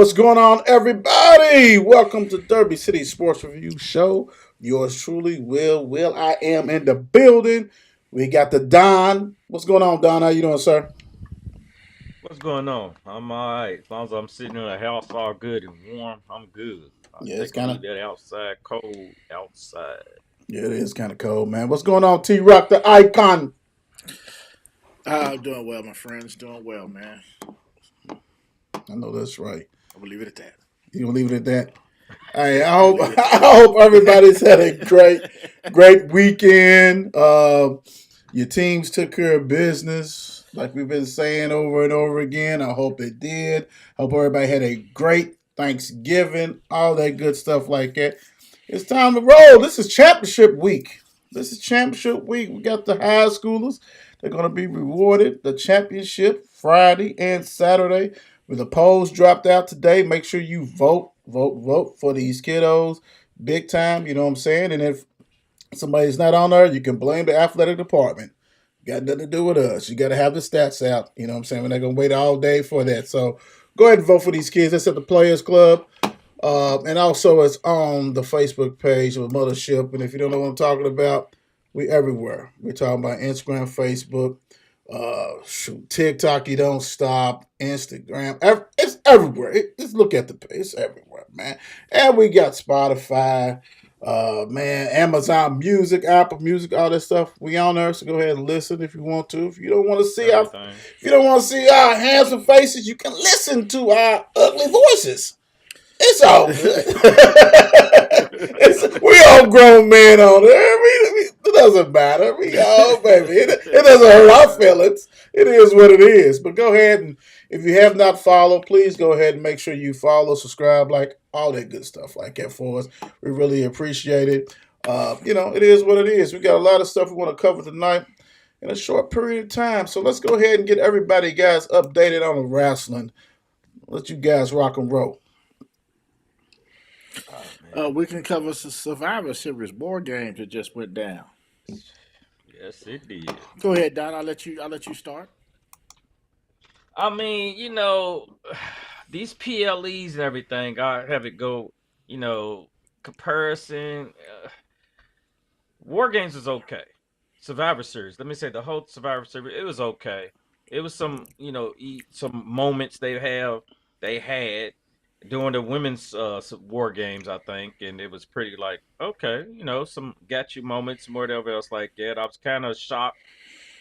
What's going on, everybody? Welcome to Derby City Sports Review Show. Yours truly, Will. I am in the building. We got the Don. What's going on, Don? How you doing, sir? What's going on? I'm all right. As long as I'm sitting in the house all good and warm, I'm good. I Yeah, it's take a kind of leave that outside cold outside. yeah, it is kind of cold, man. What's going on, T Rock, the icon? Doing well, my friends. Doing well, man. I know that's right. I will leave it at that. You gonna leave it at that? Hey, I I'll hope leave it at I that. hope everybody's had a great weekend. Your teams took care of business, like we've been saying over and over again. I hope it did. Hope everybody had a great Thanksgiving, all that good stuff like that. It's time to roll. This is championship week. This is championship week. We got the high schoolers. They're going to be rewarded the championship Friday and Saturday. With the polls dropped out today, make sure you vote for these kiddos big time. You know what I'm saying? And if somebody's not on there, you can blame the athletic department. Got nothing to do with us. You got to have the stats out. You know what I'm saying? We're not going to wait all day for that. So go ahead and vote for these kids. That's at the Players Club. And also, it's on the Facebook page of Mothership. And if you don't know what I'm talking about, we everywhere. We're talking about Instagram, Facebook, TikTok. You don't stop. Instagram. It's everywhere. Just look at the page. It's everywhere, man. And we got Spotify. Man, Amazon Music, Apple Music, all that stuff. We on there, so go ahead and listen if you want to. If you don't want to see our, Everything. if you don't want to see our handsome faces, you can listen to our ugly voices. It's all good. We all grown men on there. It doesn't matter. We all baby. It doesn't hurt our feelings. It is what it is. But go ahead and if you have not followed, please go ahead and make sure you follow, subscribe, like all that good stuff like that for us. We really appreciate it. It is what it is. We got a lot of stuff we want to cover tonight in a short period of time. So let's go ahead and get everybody, guys, updated on the wrestling. Let you guys rock and roll. Oh man. We can cover some Survivor Series board games that just went down. Yes, it did. Go ahead, Don. I'll let you start. I mean, these PLEs and everything. I have it go. You know, comparison. War Games is okay. Survivor Series. Let me say the whole Survivor Series. It was okay. It was some, some moments they had during the women's war games, I think, and it was pretty like okay, some got you moments, more whatever else like that. I was kind of shocked,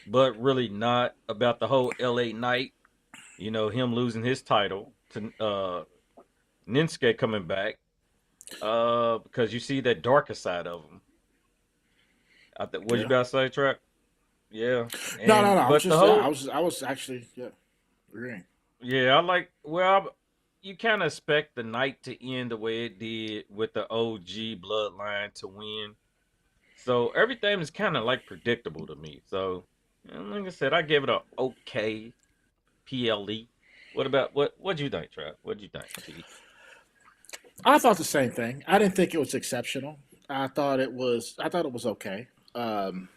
but really not about the whole LA Knight. Him losing his title to Ninsuke coming back, because you see that darker side of him. What you Yeah. about to say, Trap? Yeah, No. and I was but the just whole I was actually agreeing. yeah, I like well, you kind of expect the night to end the way it did with the OG bloodline to win. So everything is kind of like predictable to me. So, like I said, I gave it a okay PLE. What about what do you think, Trap? What do you think, T? I thought the same thing. I didn't think it was exceptional. I thought it was okay. Um,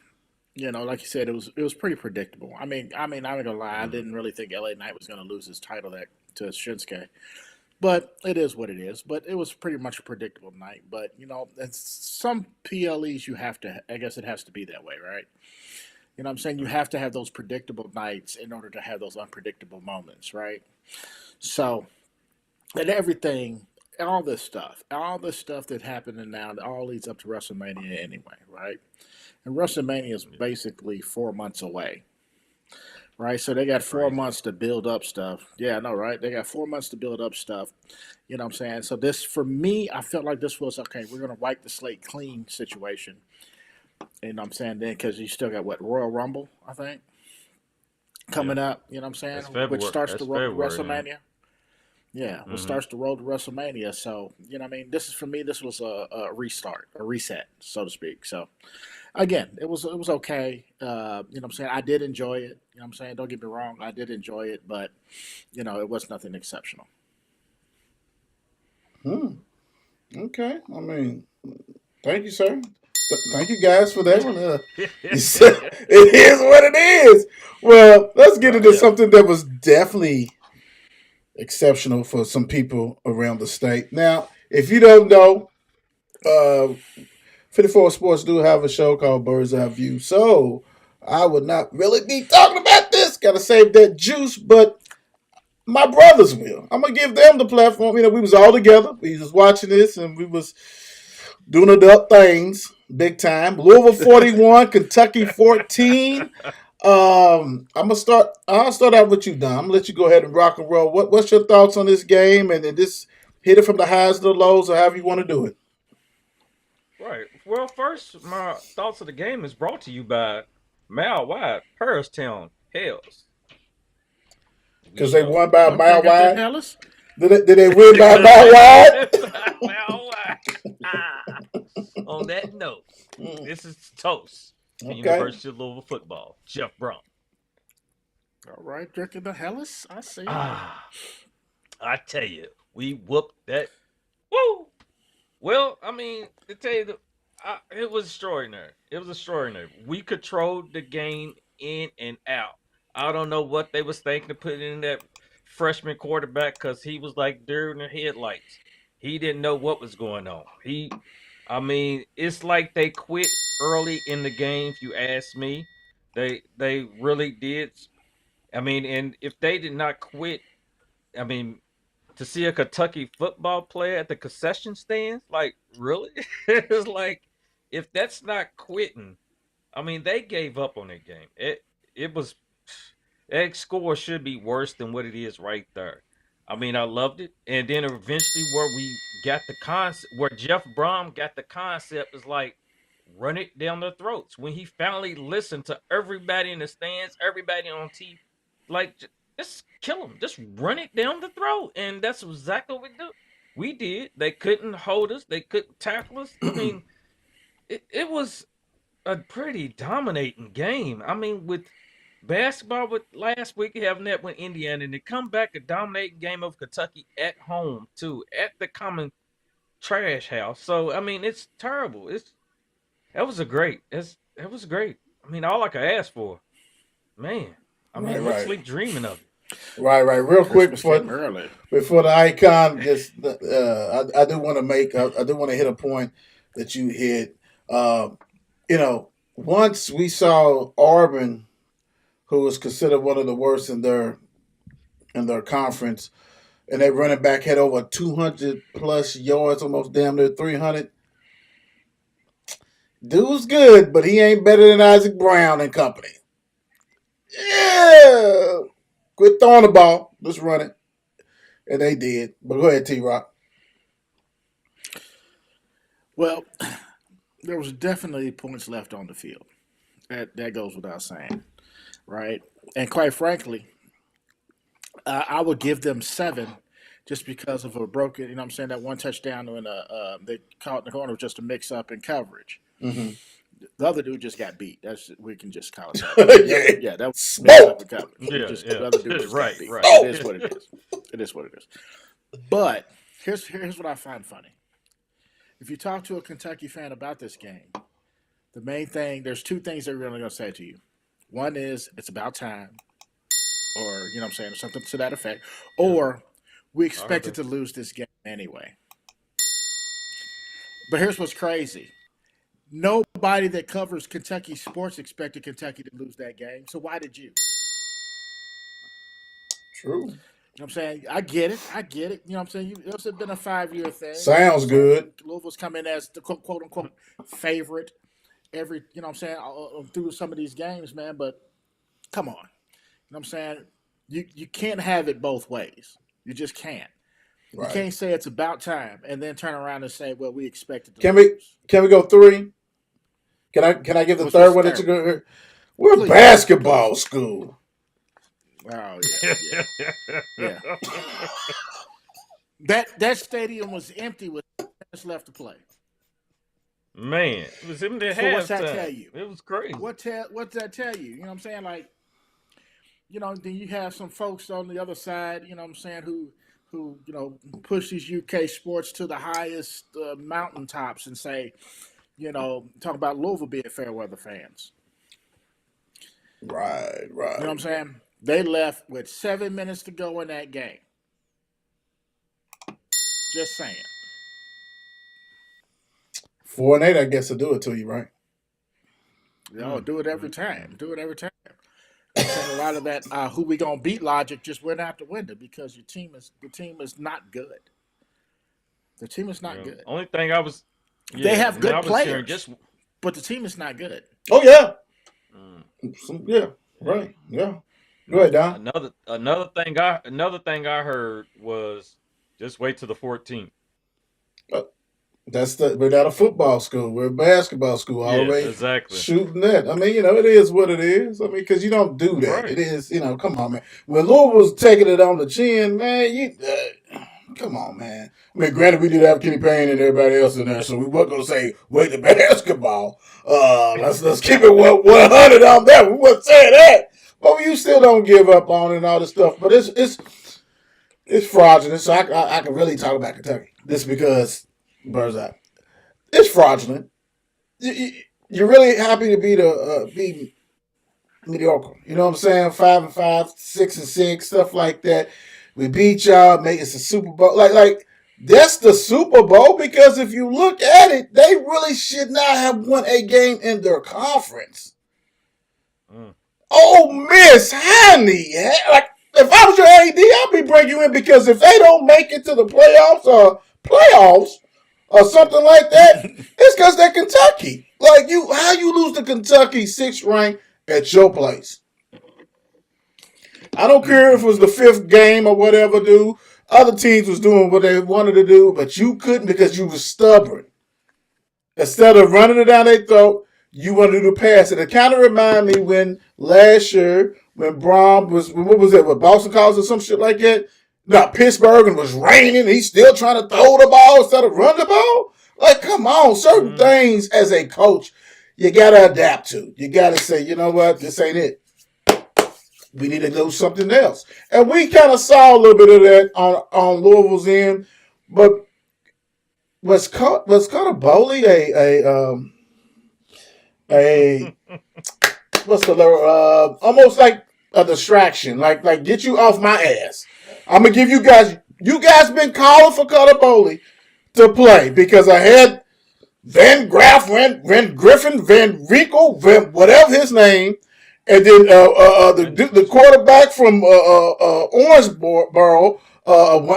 like you said, it was pretty predictable. I'm not gonna lie. I Mm, didn't really think LA Knight was gonna lose his title that to Shinsuke. But it is what it is. But it was pretty much a predictable night. But it's some PLEs you have to. I guess it has to be that way, right? You know what I'm saying? You mm, have to have those predictable nights in order to have those unpredictable moments, right? So and everything, all this stuff that happened now, it all leads up to WrestleMania anyway, right? And WrestleMania is yeah, basically 4 months away, right? So they got that's four crazy. months to build up stuff. Yeah, I know, right? They got 4 months to build up stuff. You know what I'm saying? So this, for me, I felt like this was okay. We're gonna wipe the slate clean situation. You know what I'm saying? Then because you still got what Royal Rumble, I think, Yeah, coming up. You know what I'm saying? that's Which February. starts the That's road to February now. WrestleMania. Yeah, which Hmm. starts the road to WrestleMania. So what I mean, this is for me. This was a restart, a reset, so to speak. So again, it was okay. What I'm saying? I did enjoy it. You know what I'm saying? Don't get me wrong, I did enjoy it, but it was nothing exceptional. Hmm. Okay. I mean, thank you, sir. Thank you guys for that one. You said it is what it is. Well, let's get Oh into yeah. something that was definitely exceptional for some people around the state. Now, if you don't know, uh, 54 Sports do have a show called Bird's Eye View. So I would not really be talking about this. Got to save that juice, but my brothers will. I'm gonna give them the platform. We was all together. We was watching this, and we was doing adult things big time. Louisville 41, Kentucky 14. I'm gonna start. I'll start out with you, Don. I'm gonna let you go ahead and rock and roll. What's your thoughts on this game, and then just hit it from the highs to the lows, or however you want to do it? Right. Well, first, my thoughts of the game is brought to you by Mal Wide, Paris Hells. We Because they shall. won by a Okay, mile got that wide. Hellas. Did they win by a mile wide? Mal Wide. On that note, this is toast to Okay. University of Louisville football. Jeff Brom. All right, drinking the Hellas. I see. I tell you, we whooped that. Woo! Well, I mean, to tell you, it was extraordinary. It was extraordinary. We controlled the game in and out. I don't know what they was thinking to put in that freshman quarterback because he was like deer in the headlights. He didn't know what was going on. I mean, it's like they quit early in the game. If you ask me, they really did. I mean, and if they did not quit, I mean, to see a Kentucky football player at the concession stands, like really, it's like if that's not quitting, I mean, they gave up on that game. It was that score should be worse than what it is right there. I mean, I loved it, and then eventually where we got the concept, where Jeff Brom got the concept, is like run it down their throats. When he finally listened to everybody in the stands, everybody on TV, like just kill them, just run it down the throat, and that's exactly what we do. We did. They couldn't hold us. They couldn't tackle us. I mean, it was a pretty dominating game. I mean, with basketball, with last week having that with Indiana, and they come back a dominating game of Kentucky at home too, at the common trash house. So I mean, it's terrible. That was great. I mean, all I could ask for, man. I mean, Right, I went to right, sleep dreaming of it. right. Real quick Christmas came before early. before the icon, just I do want to make I do want to hit a point that you hit. Um, once we saw Auburn, who was considered one of the worst in their conference, and they running back had over 200 plus yards, almost damn near 300. Dude's good, but he ain't better than Isaac Brown and company. Yeah, quit throwing the ball. Let's run it, and they did. But go ahead, T Rock. Well, there was definitely points left on the field. That goes without saying, right? And quite frankly, I would give them 7 just because of a broken. You know, what I'm saying that one touchdown when they caught in the corner was just a mix up in coverage. Mm-hmm. The other dude just got beat. That's we can just call it that. Yeah, that was mixed up in Smoke. coverage. Yeah. The other dude just Right, got beat. right. It is what it is. It is what it is. But here's what I find funny. If you talk to a Kentucky fan about this game, the main thing there's 2 things they're really going to say to you. One is it's about time, or you know what I'm saying, something to that effect, Yeah, or we I heard expected that. to lose this game anyway. But here's what's crazy. Nobody that covers Kentucky sports expected Kentucky to lose that game. So why did you? You True. know what I'm saying? I get it. You know what I'm saying? It's been a 5-year thing. You know what I'm Sounds saying? good. Louisville's come in as the quote unquote favorite every, you know what I'm saying, through some of these games, man. But come on. You know what I'm saying? You can't have it both ways. You just can't. You Right. can't say it's about time and then turn around and say, well, we expected to Can we lose. go 3? Can I give the What's third the one that you third one? go? We're a Please. basketball school. Oh yeah. That stadium was empty with minutes left to play. Man, it was him at So what's that tell halftime. you? It was crazy. What's that tell you? You know what I'm saying? Like, you know, then you have some folks on the other side, you know what I'm saying, who you know push these UK sports to the highest mountaintops and say, you know, talk about Louisville being fair weather fans. Right. You know what I'm saying? They left with 7 minutes to go in that game. Just saying. 4-8, I guess, will do it to you, right? Do it every time. Do it every time. I'm saying a lot of that who we gonna beat logic just went out the window because the team is not good. The team is not good. Only thing I was, They have good I was hearing players, just, but the team is not good. Oh yeah, mm, yeah, right, yeah. Go ahead, Don. another thing I heard was just wait till the 14th. We're not a football school. We're a basketball school. Yes, Always exactly. shooting that. I mean, it is what it is. I mean, because you don't do that. Right. It is, come on, man. When Louisville was taking it on the chin, man, come on, man. I mean, granted, we did have Kenny Payne and everybody else in there, so we weren't going to say, wait, the basketball. Let's keep it 100 on that. We wouldn't say that. But you still don't give up on it and all this stuff. But it's fraudulent, so I can really talk about Kentucky. This because Bird's eye. It's fraudulent. You're really happy to be mediocre. You know what I'm saying? 5-5, 6-6, stuff like that. We beat y'all, make it a Super Bowl. Like that's the Super Bowl because if you look at it, they really should not have won a game in their conference. Oh, Miss Honey, like if I was your AD, I'd be bringing you in because if they don't make it to the playoffs or something like that, it's because they're Kentucky. Like how you lose to Kentucky 6th rank at your place? I don't care if it was the 5th game or whatever, dude. Other teams was doing what they wanted to do, but you couldn't because you were stubborn. Instead of running it down their throat, you wanted to pass it. It kind of reminded me when last year when Brom was, what was it, with Boston College or some shit like that? No, Pittsburgh and it was raining. And he's still trying to throw the ball instead of run the ball. Like, come on, certain things as a coach you gotta adapt to. You gotta say, you know what, this ain't it. We need to do something else. And we kind of saw a little bit of that on Louisville's end, but was Connor Bowley a what's the almost like a distraction, like get you off my ass. I'm gonna give you guys been calling for Connor Bowley to play because I had Van Graff, Van Griffin, Van Rico, whatever his name, and then the quarterback from Orangeboro,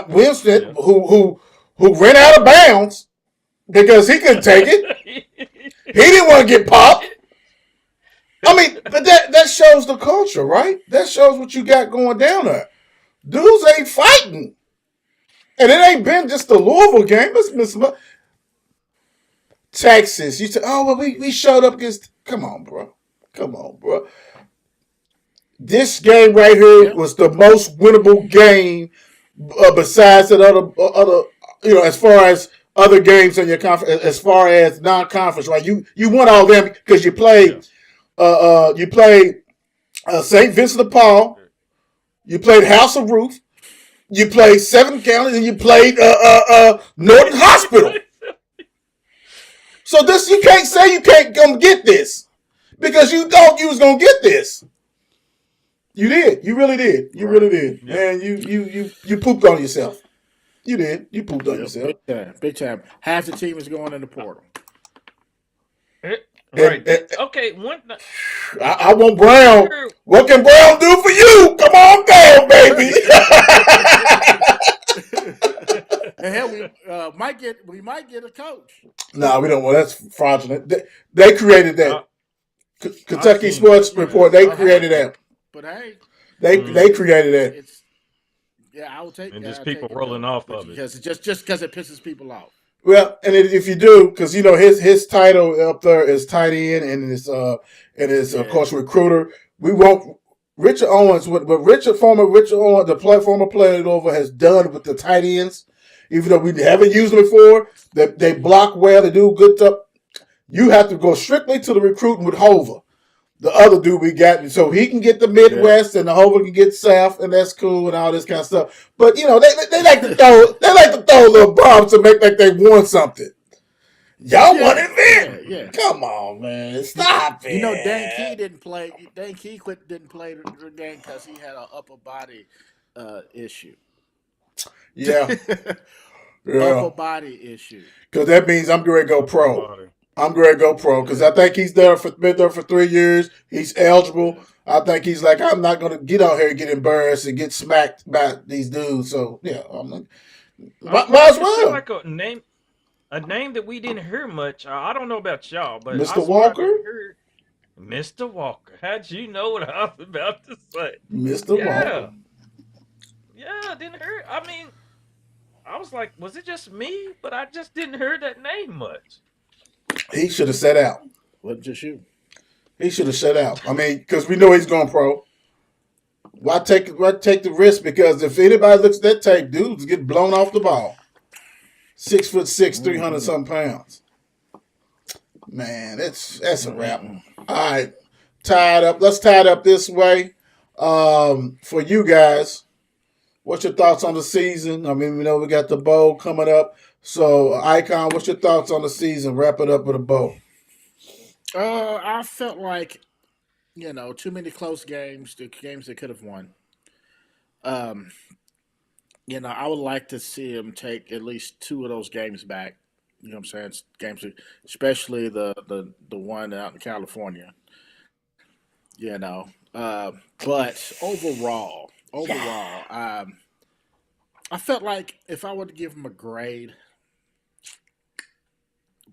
Winston, who ran out of bounds because he couldn't take it. He didn't want to get popped. I mean, but that shows the culture, right? That shows what you got going down there. Dudes ain't fighting. And it ain't been just the Louisville game. It's been Texas. You said, oh, well, we showed up against. Come on, bro. This game right here was the most winnable game besides that other, as far as other games in your conference, as far as non-conference, right? You won all them because you played. You played St. Vincent de Paul. You played House of Ruth. You played Seven Counties, and you played Norton Hospital. So this, you can't say you can't come get this because you thought you was gonna get this. You did. You really did. You really did. Yeah. And you pooped on yourself. You did. You pooped on yourself. Big time. Half the team is going in the portal. Right. Okay. I want Brown. What can Brown do for you? Come on down, baby. And hell, we might get a coach. No, we don't. Well, that's fraudulent. They created that. Kentucky Sports Report. They created that. But hey, they created that. I will take. And just people rolling off of it because just because it pisses people off. Well, and if you do, because his title up there is tight end and is of course recruiter. We won't. Richard Owens, what former Richard Owens, the former player at Louisville has done with the tight ends, even though we haven't used them before, they block well, they do good stuff. You have to go strictly to the recruiting with Hova, the other dude we got, so he can get the Midwest and the Hova can get South, and that's cool and all this kind of stuff. But they like to throw little bombs to make like they won something. Y'all won it, man. Come on, man. Stop it. Dan Key didn't play. Dan Key didn't play the game because he had an upper body issue. Yeah. Yeah, upper body issue. because that means I'm going to go pro. I'm going to go pro because I think he's been there for 3 years. He's eligible. I think he's like, I'm not going to get out here and get embarrassed and get smacked by these dudes. So yeah, I'm like, might as It seemed well. like a name that we didn't hear much. I don't know about y'all, but I Mr. swear I Walker, didn't hear Mr. Walker. How'd you know what I was about to say? Mr. Walker. Yeah, yeah, I didn't hear. I mean, I was like, was it just me? But I just didn't hear that name much. He should have set out. What just you? He should have set out. I mean, because we know he's going pro. Why take the risk? Because if anybody looks at that tape, dudes get blown off the ball. 6'6", 300 something pounds. Man, that's a wrap. All right, tied up. Let's tie it up this way. For you guys, what's your thoughts on the season? I mean, we know we got the bowl coming up. So, Icon, what's your thoughts on the season? Wrap it up with a bow. I felt like too many close games, the games they could have won. Um, I would like to see him take at least two of those games back. You know what I'm saying? Games, especially the one out in California. You know, but overall, I felt like if I were to give him a grade,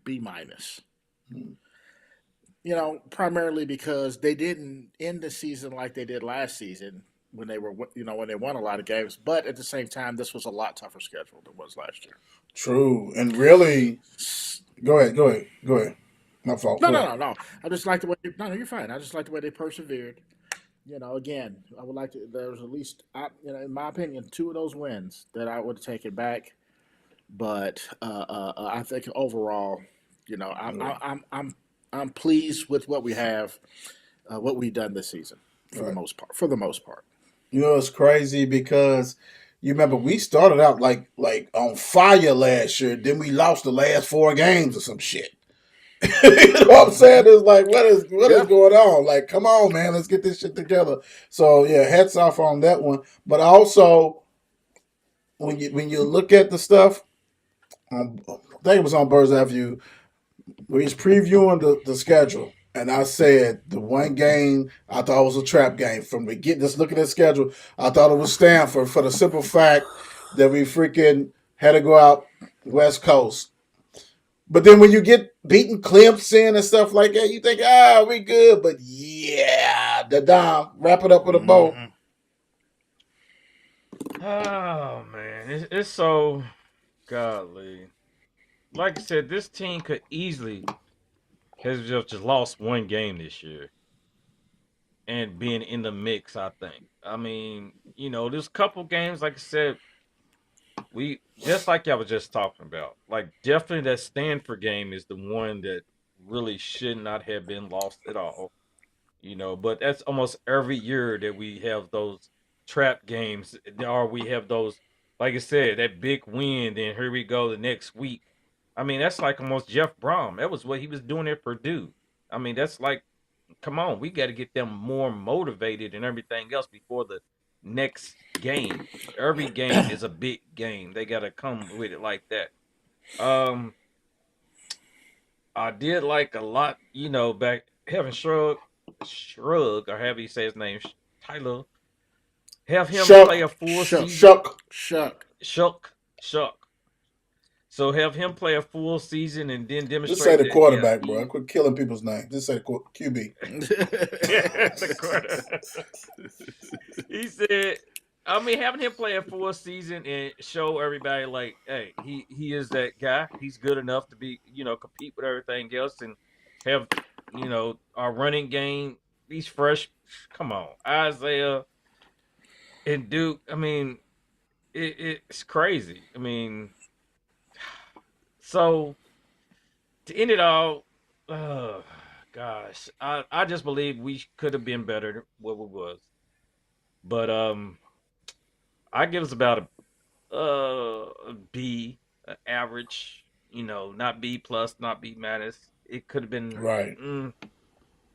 B minus. Primarily because they didn't end the season like they did last season when they were, when they won a lot of games. But at the same time, this was a lot tougher schedule than it was last year. True. And really, go ahead. My fault. No. I just like the way. No, you're fine. I just like the way they persevered. Again, I would like to. There's at least, in my opinion, two of those wins that I would take it back. But I think overall, I'm pleased with what we have, what we've done this season for the most part. For the most part. It's crazy because you remember we started out like on fire last year, then we lost the last 4 games or some shit. You know what I'm saying? It's like what is going on? Like, come on, man, let's get this shit together. So yeah, hats off on that one. But also when you look at the stuff, I think it was on Birds Eye View, we was previewing the schedule. And I said the one game I thought was a trap game from the get. Just looking at the schedule, I thought it was Stanford for the simple fact that we freaking had to go out West Coast. But then when you get beating Clemson and stuff like that, you think, we good. But yeah, the Dom, wrap it up with a bow. Oh man, it's so godly. Like I said, this team could easily has just lost one game this year and being in the mix. I think. I mean, there's a couple games, like I said, we just like I was just talking about. Like definitely that Stanford game is the one that really should not have been lost at all. But that's almost every year that we have those trap games, or we have those, like I said, that big win. Then here we go the next week. I mean, that's like almost Jeff Brom. That was what he was doing at Purdue. I mean, that's like, come on, we got to get them more motivated and everything else before the next game. Every game is a big game. They got to come with it like that. Um, I did like a lot, back having Shrug, or however you say his name, Tyler, have him play a full season. Shuck. So have him play a full season and then demonstrate. Just say the quarterback, bro. Quit killing people's names. Just say QB. The quarterback. He said, having him play a full season and show everybody like, hey, he is that guy. He's good enough to be, compete with everything else and have, our running game. These fresh, come on, Isaiah and Duke. I mean, it's crazy. I mean, so to end it all, gosh, I just believe we could have been better than what we was. But I give us about a B, average. Not B plus, not B minus. It could have been right.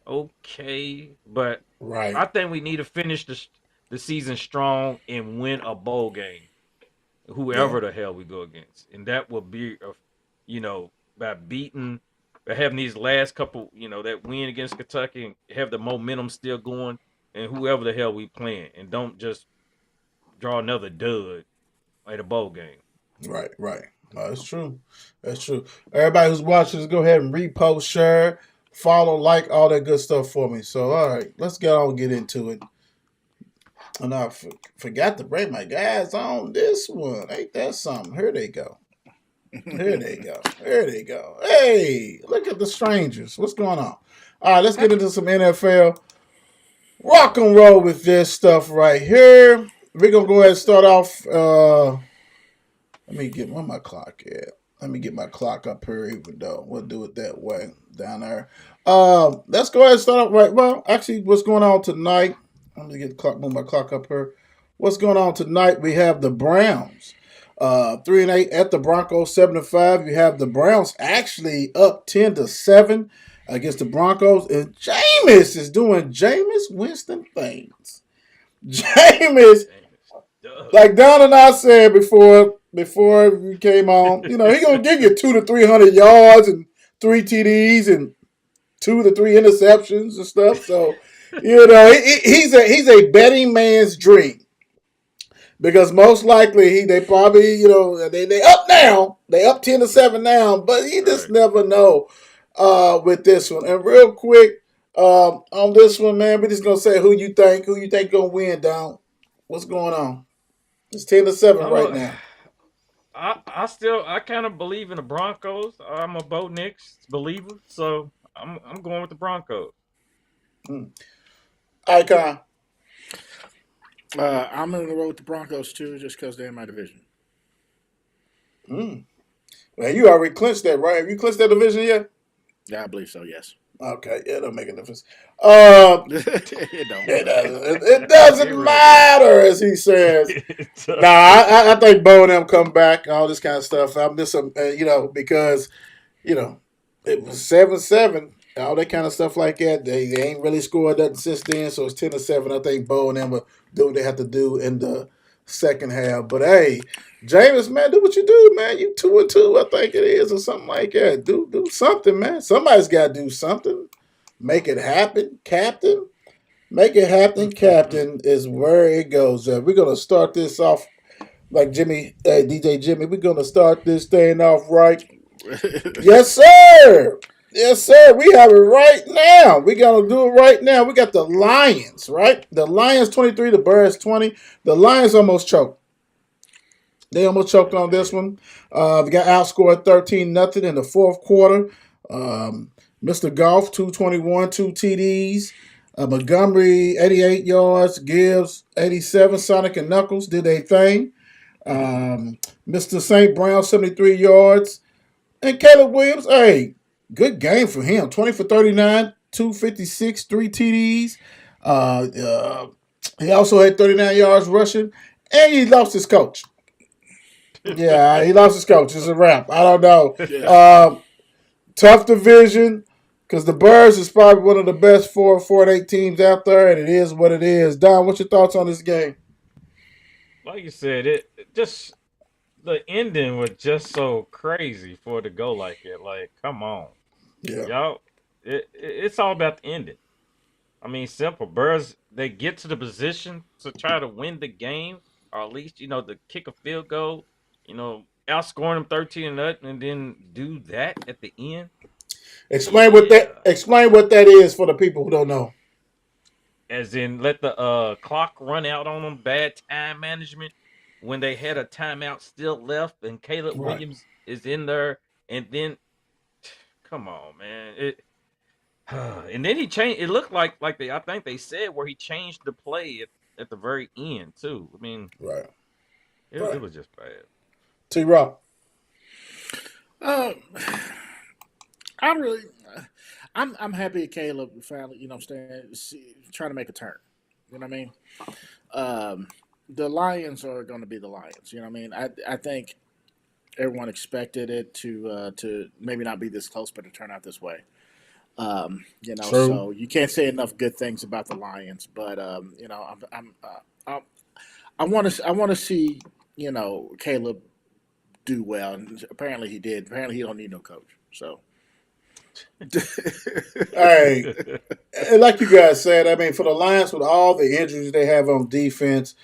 Okay, but right. I think we need to finish the season strong and win a bowl game. Yeah. whoever the hell we go against, and that will be, by beating, by having these last couple, that win against Kentucky, and have the momentum still going, and whoever the hell we playing, and don't just draw another dud at a bowl game. Right, right. No, that's true. That's true. Everybody who's watching, just go ahead and repost, share, follow, like, all that good stuff for me. So, all right, let's get into it. And I forgot to bring my guys on this one. Ain't that something? Here they go. Here they go. Here they go. Hey, look at the strangers. What's going on? All right, let's get into some NFL. Rock and roll with this stuff right here. We're going to go ahead and start off. Let me get where my clock at. Let me get my clock up here, even though we'll do it that way down there. Let's go ahead and start off right. Well, actually, what's going on tonight? Let me get the clock, move my clock up here. What's going on tonight? We have the Browns, 3-8 at the Broncos, 7-5. You have the Browns actually up 10-7 against the Broncos, and Jameis is doing Jameis Winston things. Jameis, like Don and I said before we came on, he gonna give you 200 to 300 yards and 3 TDs and 2 to 3 interceptions and stuff. So, he's a betting man's dream, because most likely they probably they up now, they up 10-7 now, but you just never know with this one. And real quick on this one, man, we're just gonna say who you think gonna win, Don. What's going on? It's 10-7 right now. I kind of believe in the Broncos. I'm a Bo Nix believer, so I'm going with the Broncos. Icon. I'm going to roll with the Broncos too, just because they're in my division. Well, you already clinched that, right? Have you clinched that division yet? Yeah, I believe so. Yes. Okay, yeah, that'll make a difference. It don't. It doesn't matter, as he says. I think Bo and them come back, all this kind of stuff. I'm just, because, it was 7-7, all that kind of stuff like that. They ain't really scored nothing since then, so it's 10-7. I think Bo and them will do what they have to do in the second half. But hey, Jameis, man, do what you do, man. You 2-2, I think it is, or something like that. Do something, man. Somebody's got to do something. Make it happen, Captain. Make it happen, Captain is where it goes. We're gonna start this off like DJ Jimmy. We're gonna start this thing off right. Yes, sir. Yes, sir. We have it right now. We're going to do it right now. We got the Lions, right? The Lions 23, the Bears 20. The Lions almost choked. They almost choked on this one. We got outscored 13-0 in the fourth quarter. Mr. Goff, 221, 2 TDs. Montgomery, 88 yards. Gibbs, 87. Sonic and Knuckles did their thing. Mr. St. Brown, 73 yards. And Caleb Williams, hey, good game for him. 20 for 39, 256, 3 TDs. He also had 39 yards rushing. And he lost his coach. Yeah, he lost his coach. It's a wrap. I don't know. Yeah. Tough division, because the Bears is probably one of the best 4-8 teams out there, and it is what it is. Don, what's your thoughts on this game? Like you said, it just the ending was just so crazy for it to go like it. Like, come on, Yeah. y'all. It's all about the ending. I mean, simple. Bears, they get to the position to try to win the game, or at least to kick a field goal. Outscoring them 13-0, and then do that at the end. Explain what that is for the people who don't know. As in, let the clock run out on them. Bad time management when they had a timeout still left, and Caleb Right. Williams is in there, and then, come on, man, and then he changed. It looked like I think they said where he changed the play at the very end too. I mean, Right. it was just bad. T-Rock. I'm happy Caleb finally, trying to make a turn. You know what I mean? The Lions are going to be the Lions. You know what I mean? I think everyone expected it to maybe not be this close, but to turn out this way. True. So you can't say enough good things about the Lions. But I want to see Caleb do well, and apparently he did. Apparently he don't need no coach. So Hey, and like you guys said, I mean, for the Lions, with all the injuries they have on defense,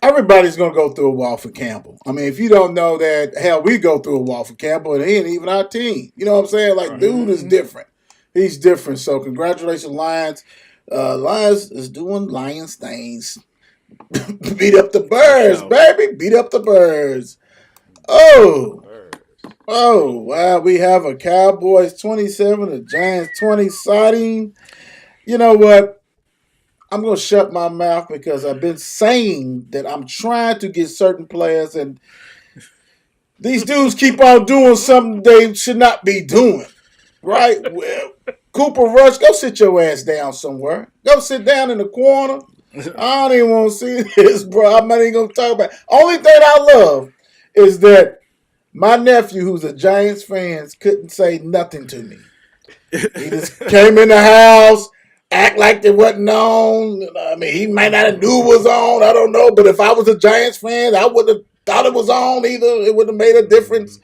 everybody's going to go through a wall for Campbell. I mean, if you don't know that, hell, we go through a wall for Campbell, and he ain't even our team. You know what I'm saying? Like, Right. dude is different. He's different. So, congratulations, Lions. Lions is doing Lions things. Beat up the Birds, sure. baby. Beat up the Birds. Oh, Birds. oh, wow. We have a Cowboys 27, a Giants 20 sighting. You know what? I'm going to shut my mouth because I've been saying that I'm trying to get certain players, and these dudes keep on doing something they should not be doing. Right? Well, Cooper Rush, go sit your ass down somewhere. Go sit down in the corner. I don't even want to see this, bro. I'm not even going to talk about it. Only thing I love is that my nephew, who's a Giants fan, couldn't say nothing to me. He just came in the house, act like it wasn't on. I mean, he might not have knew it was on. I don't know. But if I was a Giants fan, I would have thought it was on either. It would have made a difference.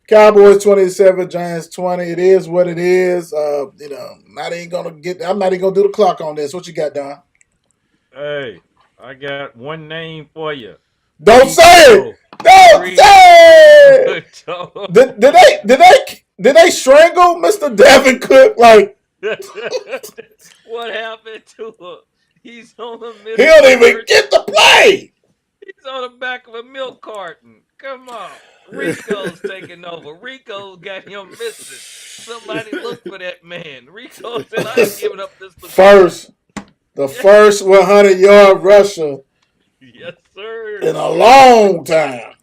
Cowboys 27, Giants 20. It is what it is. I'm not even gonna do the clock on this. What you got, Don? Hey, I got one name for you. Don't say it. Rico. Don't say it. Rico. Did they strangle Mr. Devin Cook? Like, What happened to him? He's on the he don't even get to play. He's on the back of a milk carton. Come on. Rico's taking over. Rico got him missing. Somebody look for that man. Rico said, I ain't giving up this position. The first 100-yard rusher Yes, sir. in a long time.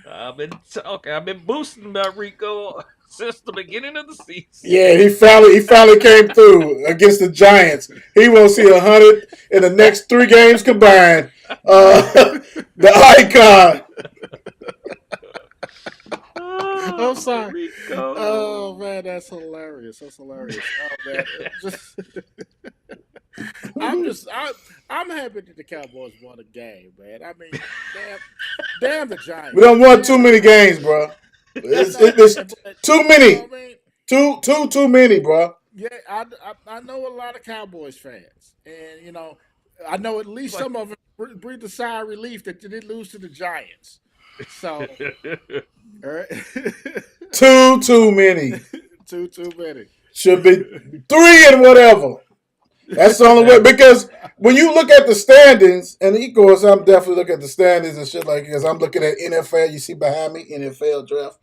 I've been boosting about Rico since the beginning of the season. Yeah, he finally came through against the Giants. He won't see 100 in the next 3 games combined. The icon. I'm sorry. Rico. Oh man, that's hilarious. Oh man, I'm happy that the Cowboys won a game, man. I mean, damn the Giants. We don't want too many games, bro. It's too many. You know what I mean? Too many, bro. Yeah, I know a lot of Cowboys fans, and I know at least some of them breathe a sigh of relief that they did lose to the Giants. So, all right. Too many. Too many. Should be 3 and whatever. That's the only way. Because when you look at the standings, and of course I'm definitely looking at the standings and shit like that, because I'm looking at NFL. You see behind me, NFL draft.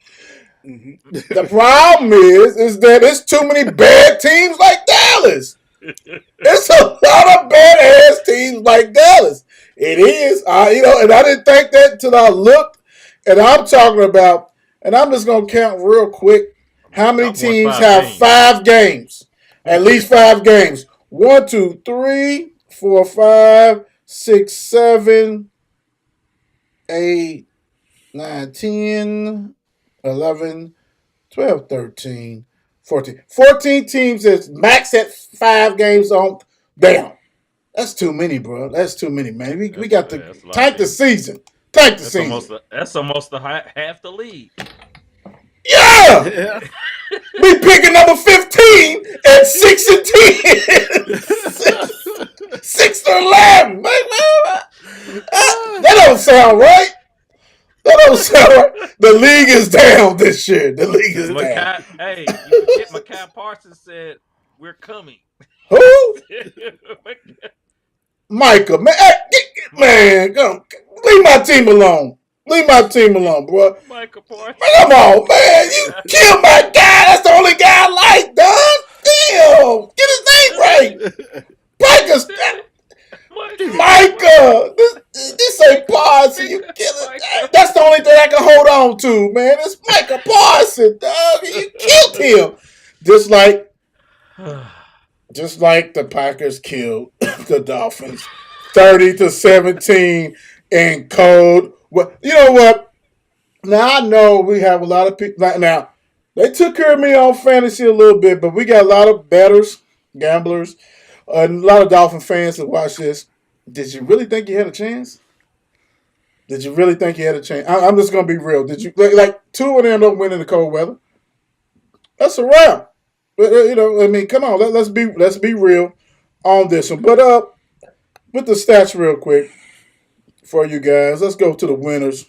Mm-hmm. The problem is that it's too many bad teams like Dallas. It's a lot of bad ass teams like Dallas. It is, and I didn't think that until I looked, and I'm talking about, and I'm just gonna count real quick how many teams have 5 games, at least 5 games. 1, 2, 3, 4, 5, 6, 7, 8, 9, 10, 11, 12, 13, 14. 14 teams is max at 5 games on down. That's too many, bro. That's too many, man. We got to tank the season. Tank the season. That's almost half the league. Yeah! We picking number 15 at 6 and 10. 6 to 11. That don't sound right. That don't sound right. The league is down this year. The league is down. Hey, you forget Micah Parsons said, we're coming. Who? Micah, man, come, leave my team alone. Leave my team alone, bro. Micah Parsons. Come on, man. You killed my guy. That's the only guy I like, Don. Damn. Get his name right. Micah. This ain't Parsons. You kill it. That's the only thing I can hold on to, man. It's Micah Parsons, dog. You killed him. Just like the Packers killed the Dolphins 30-17 in code. Well, you know what? Now I know we have a lot of people. Now they took care of me on fantasy a little bit, but we got a lot of bettors, gamblers, and a lot of Dolphin fans that watch this. Did you really think you had a chance? Did you really think he had a chance? I'm just gonna be real. Did you like two of them don't win in the cold weather? That's a wrap. I mean, come on. Let's be real on this one. But with the stats real quick for you guys, let's go to the winners.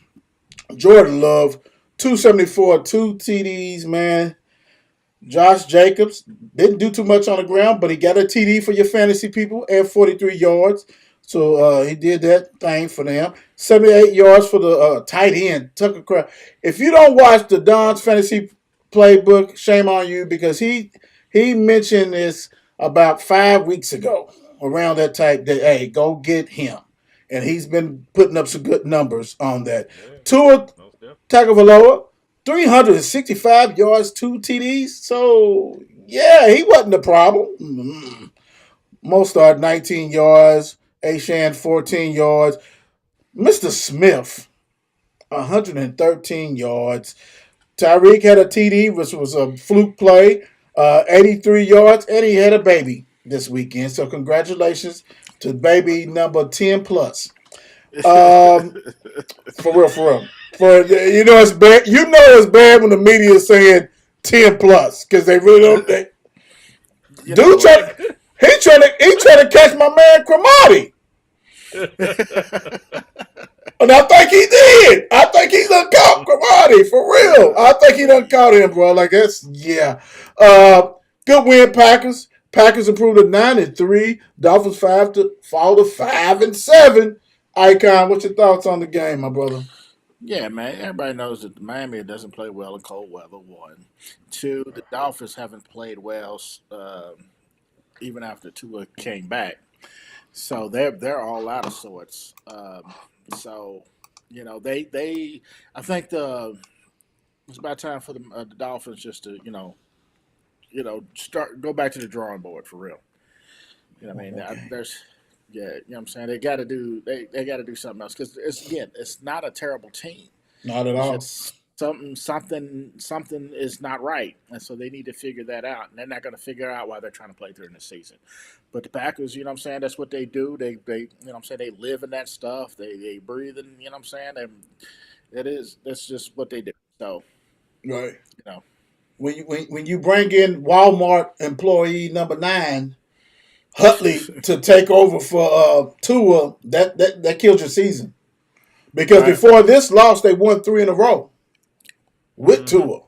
Jordan Love, 274, 2 TDs, man. Josh Jacobs didn't do too much on the ground, but he got a TD for your fantasy people and 43 yards. So he did that thing for them. 78 yards for the tight end, Tucker Craft. If you don't watch the Don's Fantasy Playbook, shame on you because he mentioned this about 5 weeks ago around that type that, hey, go get him. And he's been putting up some good numbers on that. Yeah, Tua most definitely. Tagovailoa, 365 yards, 2 TDs. So, yeah, he wasn't the problem. Mostard, 19 yards. Ashan, 14 yards. Mr. Smith, 113 yards. Tyreek had a TD, which was a fluke play, 83 yards, and he had a baby this weekend. So, congratulations to baby number 10 plus. For real, for real. It's bad. You know it's bad when the media is saying 10 plus because they really don't. He trying to catch my man Cromartie, and I think he did. I think he done caught Cromartie for real. I think he done caught him, bro. Like that's yeah. Good win, Packers. Packers improved to 9-3. Dolphins fall to 5-7. Icon, what's your thoughts on the game, my brother? Yeah, man. Everybody knows that Miami doesn't play well in cold weather. One, two. The Dolphins haven't played well even after Tua came back, so they're all out of sorts. So they I think it's about time for the Dolphins just to go back to the drawing board for real. You know what I mean? Okay. There's yeah, you know what I'm saying? They got to do something else because it's not a terrible team. Not at It's all. just something is not right, and so they need to figure that out. And they're not going to figure out why they're trying to play during the season. But the Packers, you know what I'm saying? That's what they do. They you know what I'm saying? They live in that stuff. They breathe in. You know what I'm saying? And that's just what they do. So Right. you know, When you bring in Walmart employee number 9, Huntley, to take over for Tua, that killed your season. Because right? before this loss, they won 3 in a row with Mm-hmm. Tua.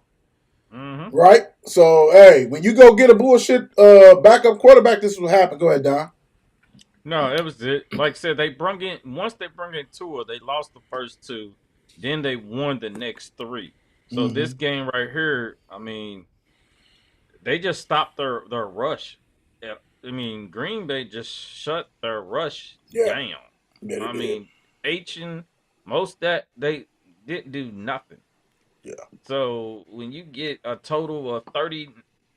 Mm-hmm. Right? So, hey, when you go get a bullshit backup quarterback, this will happen. Go ahead, Don. No, it was it. Like I said, once they brought in Tua, they lost the first 2, then they won the next 3. So Mm-hmm. this game right here, I mean, they just stopped their rush. Yeah, I mean, Green Bay just shut their rush Yeah. down. Yeah, they I did. mean, H and most that they didn't do nothing. Yeah. So when you get a total of 30,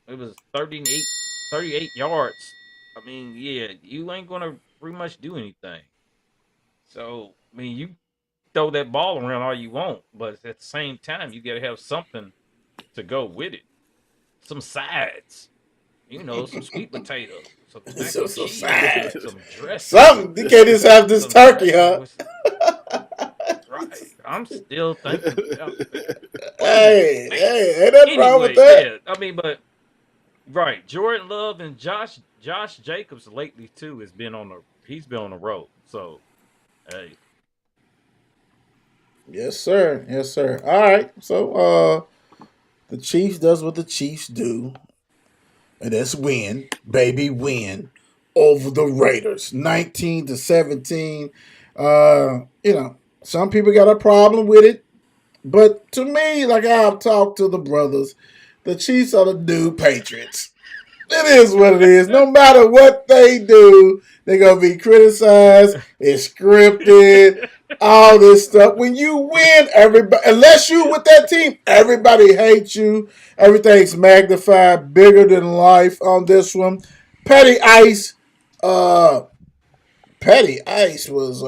it was 38 yards. I mean, yeah, you ain't gonna pretty much do anything. So I mean, you throw that ball around all you want, but at the same time, you gotta have something to go with it. Some sides, some sweet potato, some mac So, and so cheese, sad. some dressing, Something. You can't just have this some turkey, dressing huh? with right. I'm still thinking about that. Ain't nothing wrong with Anyway, that. yeah, I mean, but right, Jordan Love and Josh Jacobs lately too he's been on the road. So hey, Yes, sir. Yes, sir. All right. So, the Chiefs does what the Chiefs do, and that's win, baby, win over the Raiders, 19-17. Some people got a problem with it, but to me, like I've talked to the brothers, the Chiefs are the new Patriots. It is what it is. No matter what they do, they're gonna be criticized. It's scripted. All this stuff. When you win, everybody, unless you with that team, everybody hates you. Everything's magnified, bigger than life on this one. Petty Ice, uh, Petty Ice was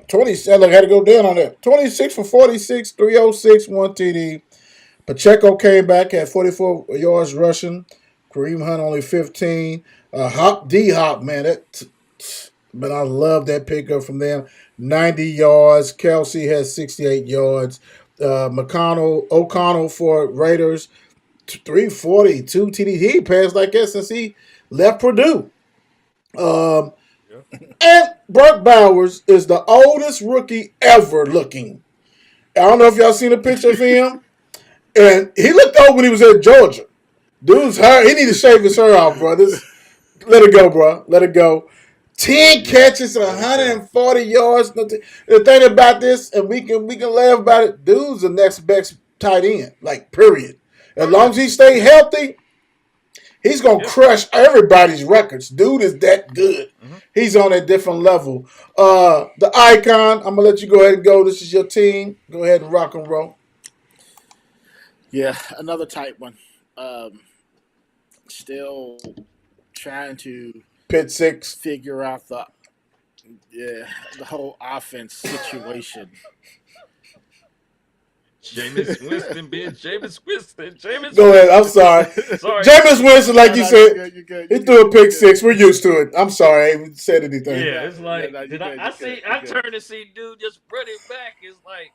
27. Look, I had to go down on that. 26 for 46, 306, 1 TD. Pacheco came back at 44 yards rushing. Kareem Hunt only 15. D Hop, man, But I love that pickup from them. 90 yards. Kelsey has 68 yards. O'Connell for Raiders, 342 TD. He passed like that since he left Purdue. Um, Yeah. and Brock Bowers is the oldest rookie ever looking. I don't know if y'all seen a picture of him. And he looked old when he was at Georgia. Dude's hair, he need to shave his hair off, brothers. Let it go, bro. Let it go. 10 catches, 140 yards. The thing about this, and we can laugh about it, dude's the next best tight end. Like, period. As long as he stay healthy, he's gonna crush everybody's records. Dude is that good. He's on a different level. The icon, I'm gonna let you go ahead and go. This is your team. Go ahead and rock and roll. Yeah, another tight one. Still trying to Pit 6. figure out the whole offense situation. Jameis Winston being Jameis Winston. Go ahead. I'm sorry. Sorry. Jameis Winston, like you said, you're good, he threw a pick 6. We're used to it. I'm sorry. I haven't said anything. Yeah, it's like, no, did good, I see? good, I good. turned to see dude just run it back. It's like,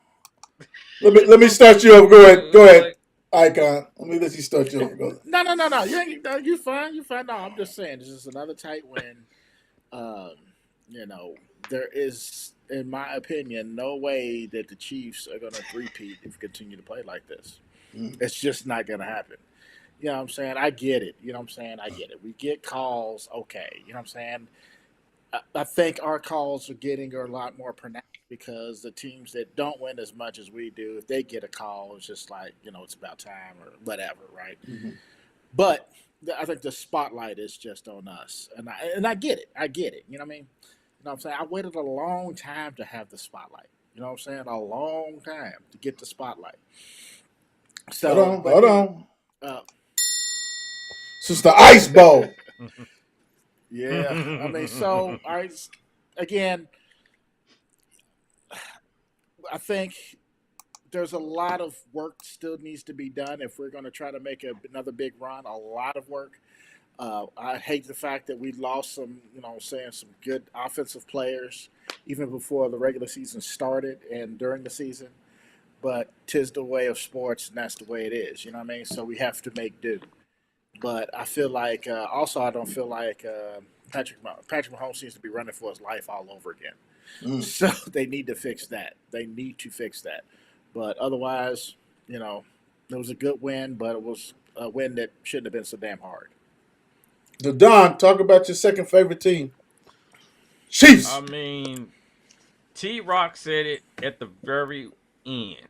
Let me start you off. Go ahead. Like, Icon. Let me let you start you off. Go. No. You fine. You fine. No, I'm just saying this is another tight win. There is, in my opinion, no way that the Chiefs are going to repeat if we continue to play like this. It's just not going to happen. You know what I'm saying? I get it. You know what I'm saying? I get it. We get calls, okay. You know what I'm saying? I think our calls are a lot more pronounced because the teams that don't win as much as we do, if they get a call, it's just like, it's about time or whatever, right? Mm-hmm. But I think the spotlight is just on us. And I get it. I get it. You know what I mean? You know what I'm saying? I waited a long time to have the spotlight. You know what I'm saying? A long time to get the spotlight. So, Hold on. Since the Ice Bowl. Yeah. I mean, so, all right, again, I think there's a lot of work still needs to be done if we're going to try to make another big run. A lot of work. I hate the fact that we lost some good offensive players even before the regular season started and during the season. But 'tis the way of sports, and that's the way it is. You know what I mean? So we have to make do. But I feel like also I don't feel like Patrick Mahomes seems to be running for his life all over again. So they need to fix that. They need to fix that. But otherwise, it was a good win, but it was a win that shouldn't have been so damn hard. So Don, talk about your second favorite team. Chiefs. I mean, T-Rock said it at the very end.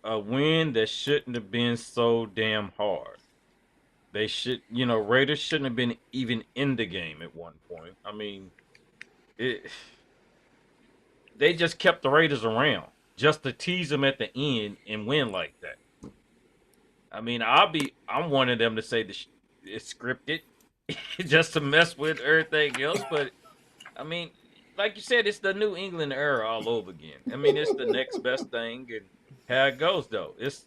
A win that shouldn't have been so damn hard. They should, Raiders shouldn't have been even in the game at one point. I mean, they just kept the Raiders around just to tease them at the end and win like that. I mean, I'm wanting them to say it's scripted just to mess with everything else, but I mean, like you said, it's the New England era all over again. I mean, it's the next best thing, and how it goes though. It's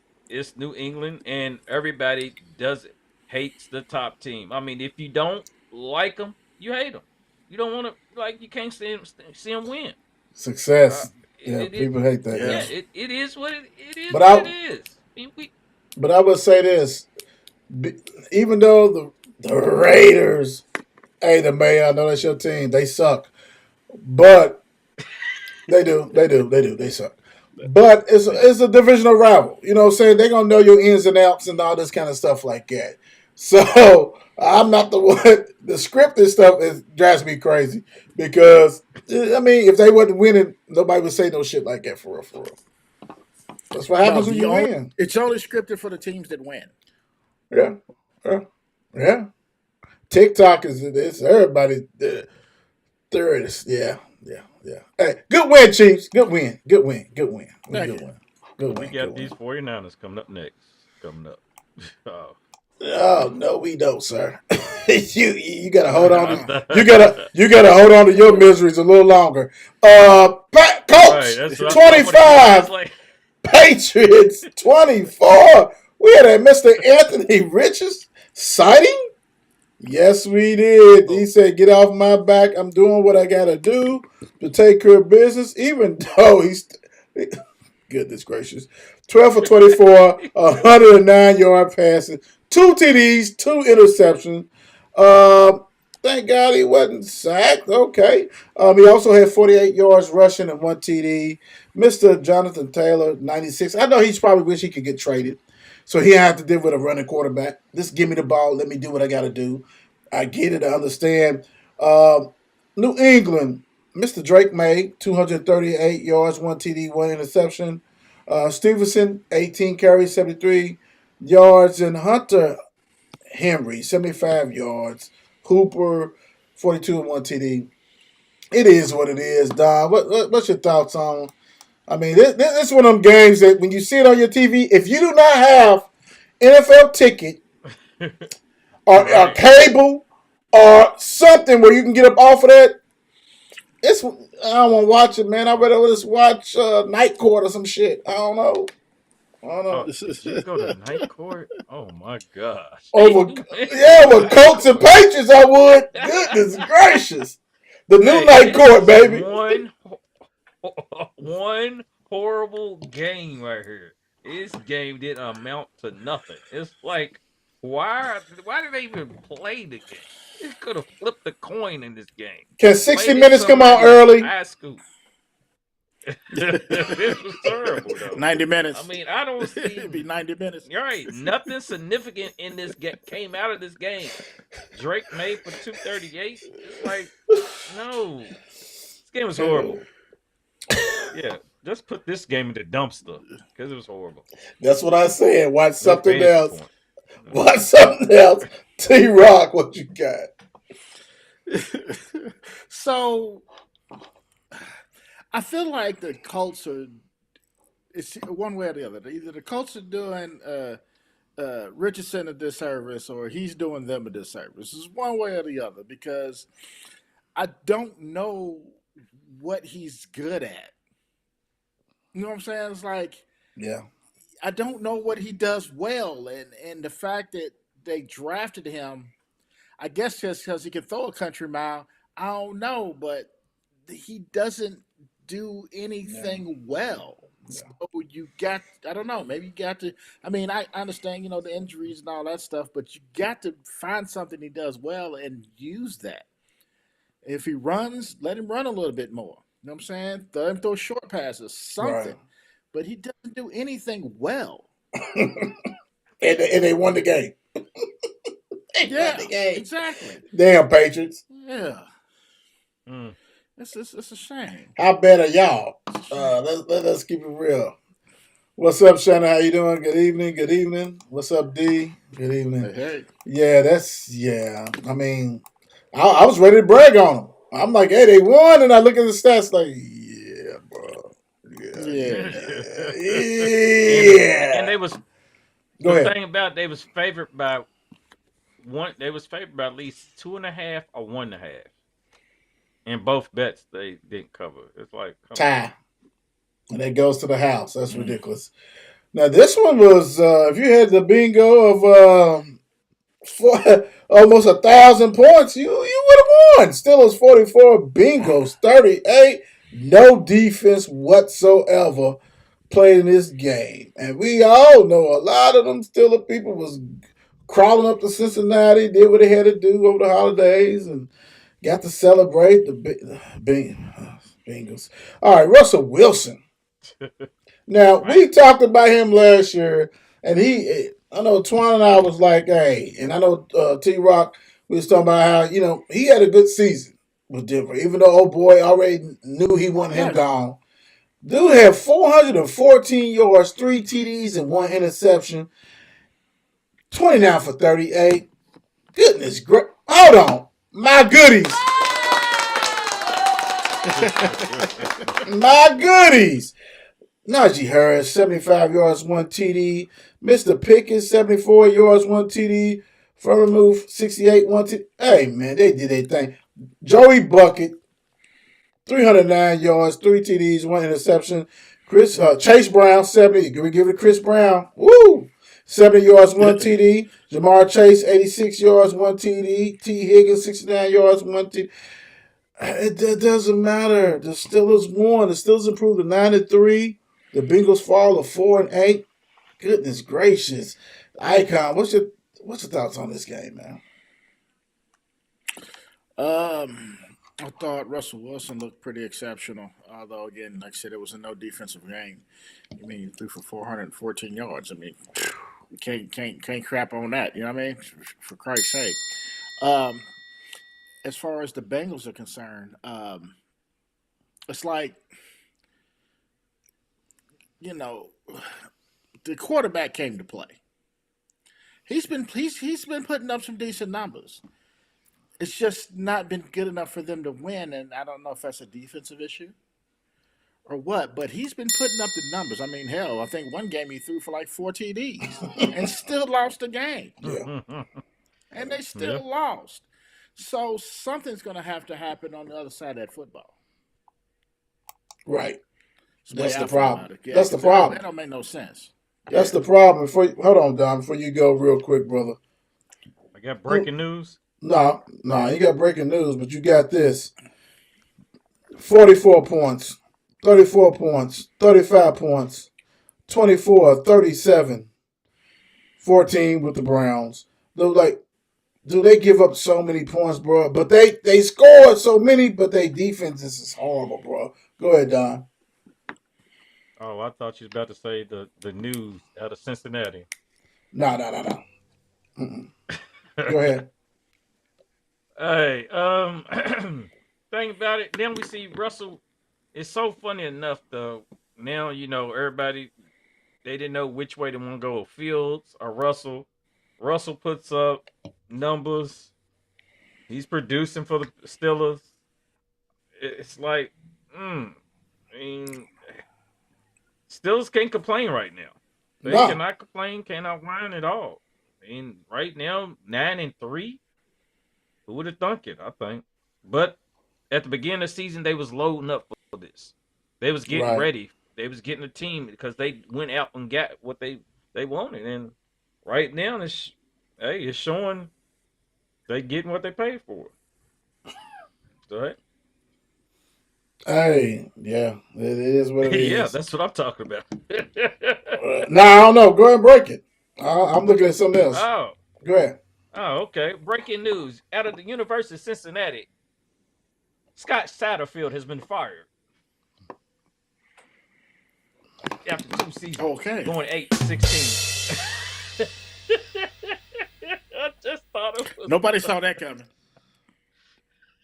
New England, and everybody hates the top team. I mean, if you don't like them, you hate them. You don't want to you can't see them win. Success. People hate that. Yeah, it is what it is. But what it is. I mean, but I would say this: even though the Raiders, hey, I know that's your team. They suck, but they suck. But it's a divisional rival. You know what I'm saying? They're going to know your ins and outs and all this kind of stuff like that. So I'm not the one. The scripted stuff drives me crazy because, I mean, if they wasn't winning, nobody would say no shit like that for real. That's what happens when you win. It's only scripted for the teams that win. Yeah. TikTok it's everybody. There it is. Yeah. Hey, good win, Chiefs. Good win. We got these 49ers coming up next. Oh no, we don't, sir. you gotta hold on. You gotta hold on to your miseries a little longer. Colts 25, Patriots 24. We had a Mr. Anthony Richards sighting. Yes, we did. He said, "Get off my back. I'm doing what I gotta do to take care of business." Even though he's goodness gracious, 12 for 24, 109-yard passing, 2 TDs, 2 interceptions. Thank God he wasn't sacked. Okay. He also had 48 yards rushing and 1 TD. Mr. Jonathan Taylor, 96. I know he's probably wish he could get traded. So he had to deal with a running quarterback. Just give me the ball. Let me do what I got to do. I get it. I understand. New England, Mr. Drake May, 238 yards, 1 TD, 1 interception. Stevenson, 18 carries, 73 yards. And Hunter Henry, 75 yards. Hooper, 42 and 1 TD. It is what it is, Don. What's your thoughts on? I mean, this is one of them games that when you see it on your TV, if you do not have NFL ticket or cable or something where you can get up off of that, I don't want to watch it, man. I'd rather just watch Night Court or some shit. I don't know. You go to night court? Oh my gosh! Over Colts and Patriots, I would. Goodness gracious. The new Night Court, baby. One horrible game right here. This game didn't amount to nothing. It's like, why did they even play the game? They could have flipped the coin in this game. Can 60 Minutes come out early? High school. This was terrible, though. 90 minutes. I mean, I don't see. It'd be 90 minutes. You're right. Nothing significant in this came out of this game. Drake made for 238. It's like, no. This game was horrible. Yeah, just put this game in the dumpster because it was horrible. That's what I said. Watch something else. Watch something else. T-Rock, what you got? So, I feel like the Colts are, it's one way or the other. Either the Colts are doing Richardson a disservice or he's doing them a disservice. It's one way or the other because I don't know what he's good at. You know what I'm saying? It's like, yeah, I don't know what he does well. And the fact that they drafted him, I guess just because he can throw a country mile, I don't know, but he doesn't do anything well. Yeah. So you got, I don't know, maybe you got to, I mean, I understand, the injuries and all that stuff, but you got to find something he does well and use that. If he runs, let him run a little bit more. You know what I'm saying? Let him throw short passes, something. Right. But he doesn't do anything well. and they won the game. Yeah, exactly. Damn, Patriots. Yeah. It's a shame. How bad are y'all? Let's keep it real. What's up, Shannon? How you doing? Good evening. Good evening. What's up, D? Good evening. Hey. Yeah, I mean, I was ready to brag on them. I'm like, hey, they won, and I look at the stats like, yeah, bro. Yeah. And they was Go the ahead. thing about they was favored by one. They was favored by at least 2.5 or 1.5. In both bets, they didn't cover. It's like tie, and it goes to the house. That's ridiculous. Now this one was if you had the bingo of almost 1,000 points, you would have won. Steelers 44, bingos 38. No defense whatsoever played in this game, and we all know a lot of them Steelers people was crawling up to Cincinnati, did what they had to do over the holidays, and got to celebrate the Bengals. All right, Russell Wilson. Now, we talked about him last year, and I know Twan and I was like, hey, and I know T-Rock, we was talking about how, he had a good season with Denver, even though old boy already knew he wanted him gone. Dude had 414 yards, 3 TDs, and 1 interception, 29 for 38. Goodness gracious. Hold on. My goodies. My goodies. Najee Harris, 75 yards, 1 TD. Mr. Pickens, 74 yards, 1 TD. Furman 68, 1 TD. Hey, man, they did their thing. Joey Bucket, 309 yards, 3 TDs, 1 interception. Chase Brown, 70. Can we give it to Chris Brown? Woo! 70 yards, 1 TD. Jamar Chase, 86 yards, 1 TD. T. Higgins, 69 yards, 1 TD. It doesn't matter. The Steelers won. The Steelers improved to 9-3. The Bengals fall to 4-8. Goodness gracious. Icon, what's your thoughts on this game, man? I thought Russell Wilson looked pretty exceptional. Although again, like I said, it was a no defensive game. I mean, he threw for 414 yards. I mean, can't crap on that. You know what I mean? For Christ's sake. As far as the Bengals are concerned, it's like, you know, the quarterback came to play. He's been putting up some decent numbers. It's just not been good enough for them to win, and I don't know if that's a defensive issue or what, but he's been putting up the numbers. I mean, hell, I think one game he threw for like 4 TDs and still lost the game. Yeah. And they still lost. So something's going to happen on the other side of that football. Right. That's the problem. That's the problem. That don't make no sense. That's the problem. Hold on, Don, before you go real quick, brother. I got breaking news. No, you got breaking news, but you got this. 44 points, 34 points, 35 points, 24, 37, 14 with the Browns. Do they give up so many points, bro? But they scored so many, but their defense is horrible, bro. Go ahead, Don. Oh, I thought you was about to say the news out of Cincinnati. No. Go ahead. Hey, thing about it, then we see Russell. It's so funny enough, though. Now, everybody, they didn't know which way they want to go, Fields or Russell. Russell puts up numbers. He's producing for the Steelers. It's like, I mean, Steelers can't complain right now. They cannot complain, cannot whine at all. I mean, right now, 9-3. Who would have thunk it, I think. But at the beginning of the season, they was loading up for this. They was getting ready. They was getting a team because they went out and got what they wanted. And right now, it's showing they getting what they paid for. So, hey, yeah, it is what it is. Yeah, that's what I'm talking about. No, I don't know. Go ahead and break it. I'm looking at something else. Oh. Go ahead. Oh, okay. Breaking news. Out of the University of Cincinnati, Scott Satterfield has been fired. After 2 seasons. Okay. Going 8-16. I just thought it was... Nobody saw that coming.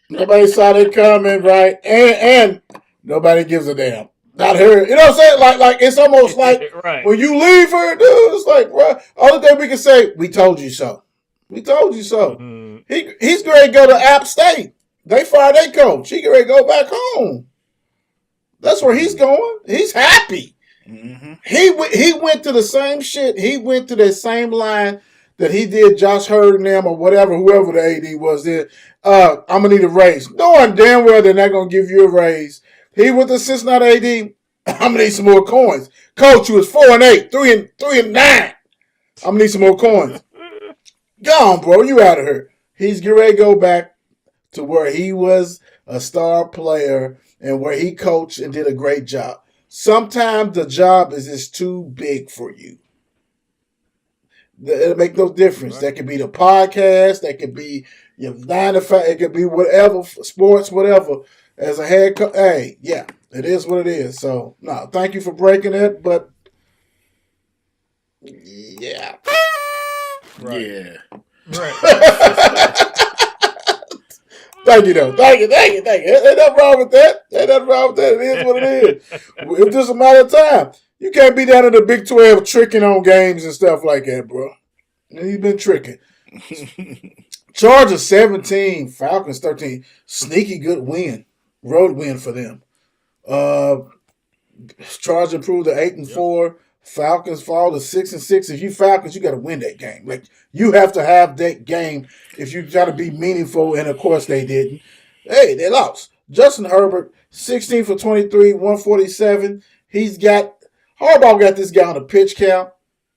Nobody saw that coming, right? And nobody gives a damn. Not her. You know what I'm saying? Like it's almost like when you leave her, dude, it's like, bro, only thing we can say, we told you so. We told you so. Mm-hmm. He's ready to go to App State. They fired their coach. He ready to go back home. That's where he's going. He's happy. Mm-hmm. He went to the same shit. He went to the same line that he did Josh Hurd and them or whatever, whoever the AD was there. I'm going to need a raise. Knowing damn well they're not going to give you a raise. He went to Cincinnati AD. I'm going to need some more coins. Coach, you was 4-8, 3-9. I'm going to need some more coins. Go on, bro. You out of here. He's getting ready to go back to where he was a star player and where he coached and did a great job. Sometimes the job is just too big for you. It'll make no difference. Right. That could be the podcast. That could be your 9 to 5. It could be whatever, sports, whatever. As a head coach, hey, yeah, it is what it is. So, no, thank you for breaking it, but yeah. Right. Yeah. Right. Thank you, though. Thank you. Ain't nothing wrong with that. It is what it is. It's just a matter of time. You can't be down in the Big 12 tricking on games and stuff like that, bro. He's been tricking. Chargers 17, Falcons 13. Sneaky good win. Road win for them. Chargers improved to 8-4. Yep. Falcons fall to 6-6. If you Falcons, you got to win that game. Like you have to have that game if you got to be meaningful. And of course they didn't. Hey, they lost. Justin Herbert 16 for 23, 147. Harbaugh got this guy on a pitch count.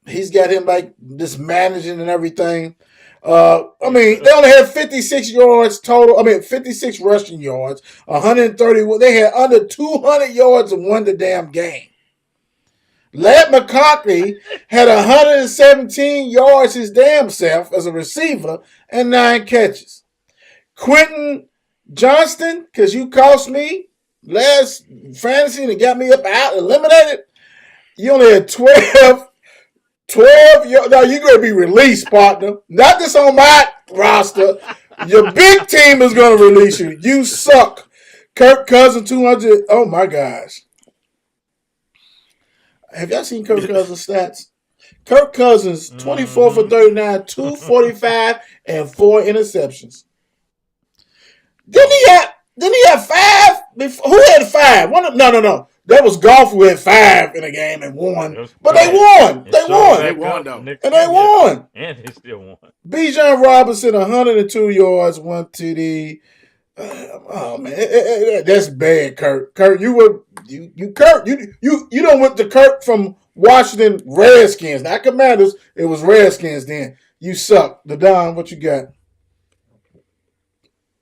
He's got him like this managing and everything. I mean, they only had 56 yards total. I mean, 56 rushing yards, 130. They had under 200 yards and won the damn game. Ladd McConkey had 117 yards his damn self as a receiver and 9 catches. Quentin Johnston, because you cost me last fantasy and got me up out eliminated, you only had 12 yards. Now you're going to be released, partner. Not just on my roster. Your big team is going to release you. You suck. Kirk Cousins, 200. Oh, my gosh. Have y'all seen Kirk Cousins' stats? Kirk Cousins, 24 for 39, 245, and 4 interceptions. Didn't he have 5? Who had 5? No. That was Goff who had 5 in a game and won. But they won. They won, though. And they won. And they still won. Bijan Robinson, 102 yards, 1 TD. Oh man, that's bad, Kurt. Kurt, you don't went to Kurt from Washington Redskins, not Commanders. It was Redskins then. You suck. The Don, what you got?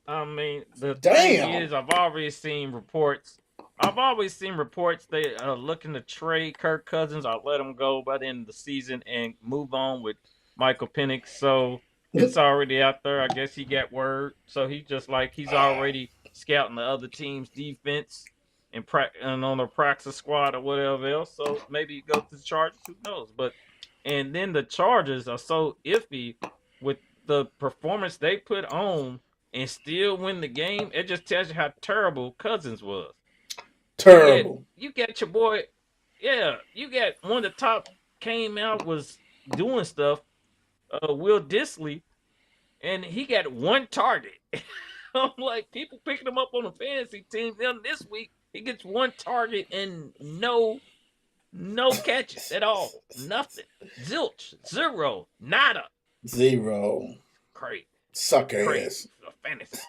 I mean, the thing is, I've always seen reports they are looking to trade Kirk Cousins or let him go by the end of the season and move on with Michael Penix. So it's already out there. I guess he got word. So he's already scouting the other team's defense and on their practice squad or whatever else. So maybe he goes to the Chargers. Who knows? And then the Chargers are so iffy with the performance they put on and still win the game. It just tells you how terrible Cousins was. Terrible. You got your boy. Yeah, you got one of the top came out was doing stuff. Will Dissly, and he got 1 target. I'm like, people picking him up on the fantasy team. Then this week he gets 1 target and no catches at all. Nothing. Zilch. 0. Nada. 0. Great. Suck ass. Fantasy.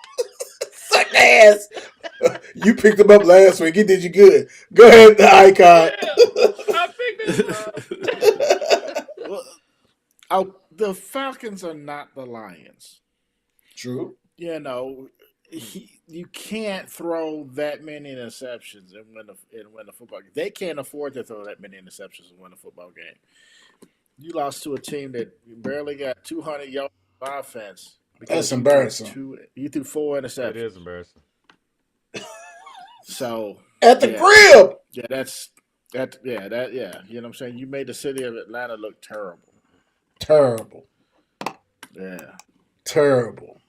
Suck ass. You picked him up last week. He did you good. Go ahead, the icon. Yeah, I picked him up. The Falcons are not the Lions. True. You know, you can't throw that many interceptions and win a football game. They can't afford to throw that many interceptions and win a football game. You lost to a team that barely got 200 yards of offense. That's embarrassing. You threw 4 interceptions. It is embarrassing. So at the crib. Yeah, you know what I'm saying? You made the city of Atlanta look terrible. Terrible. Yeah. Terrible.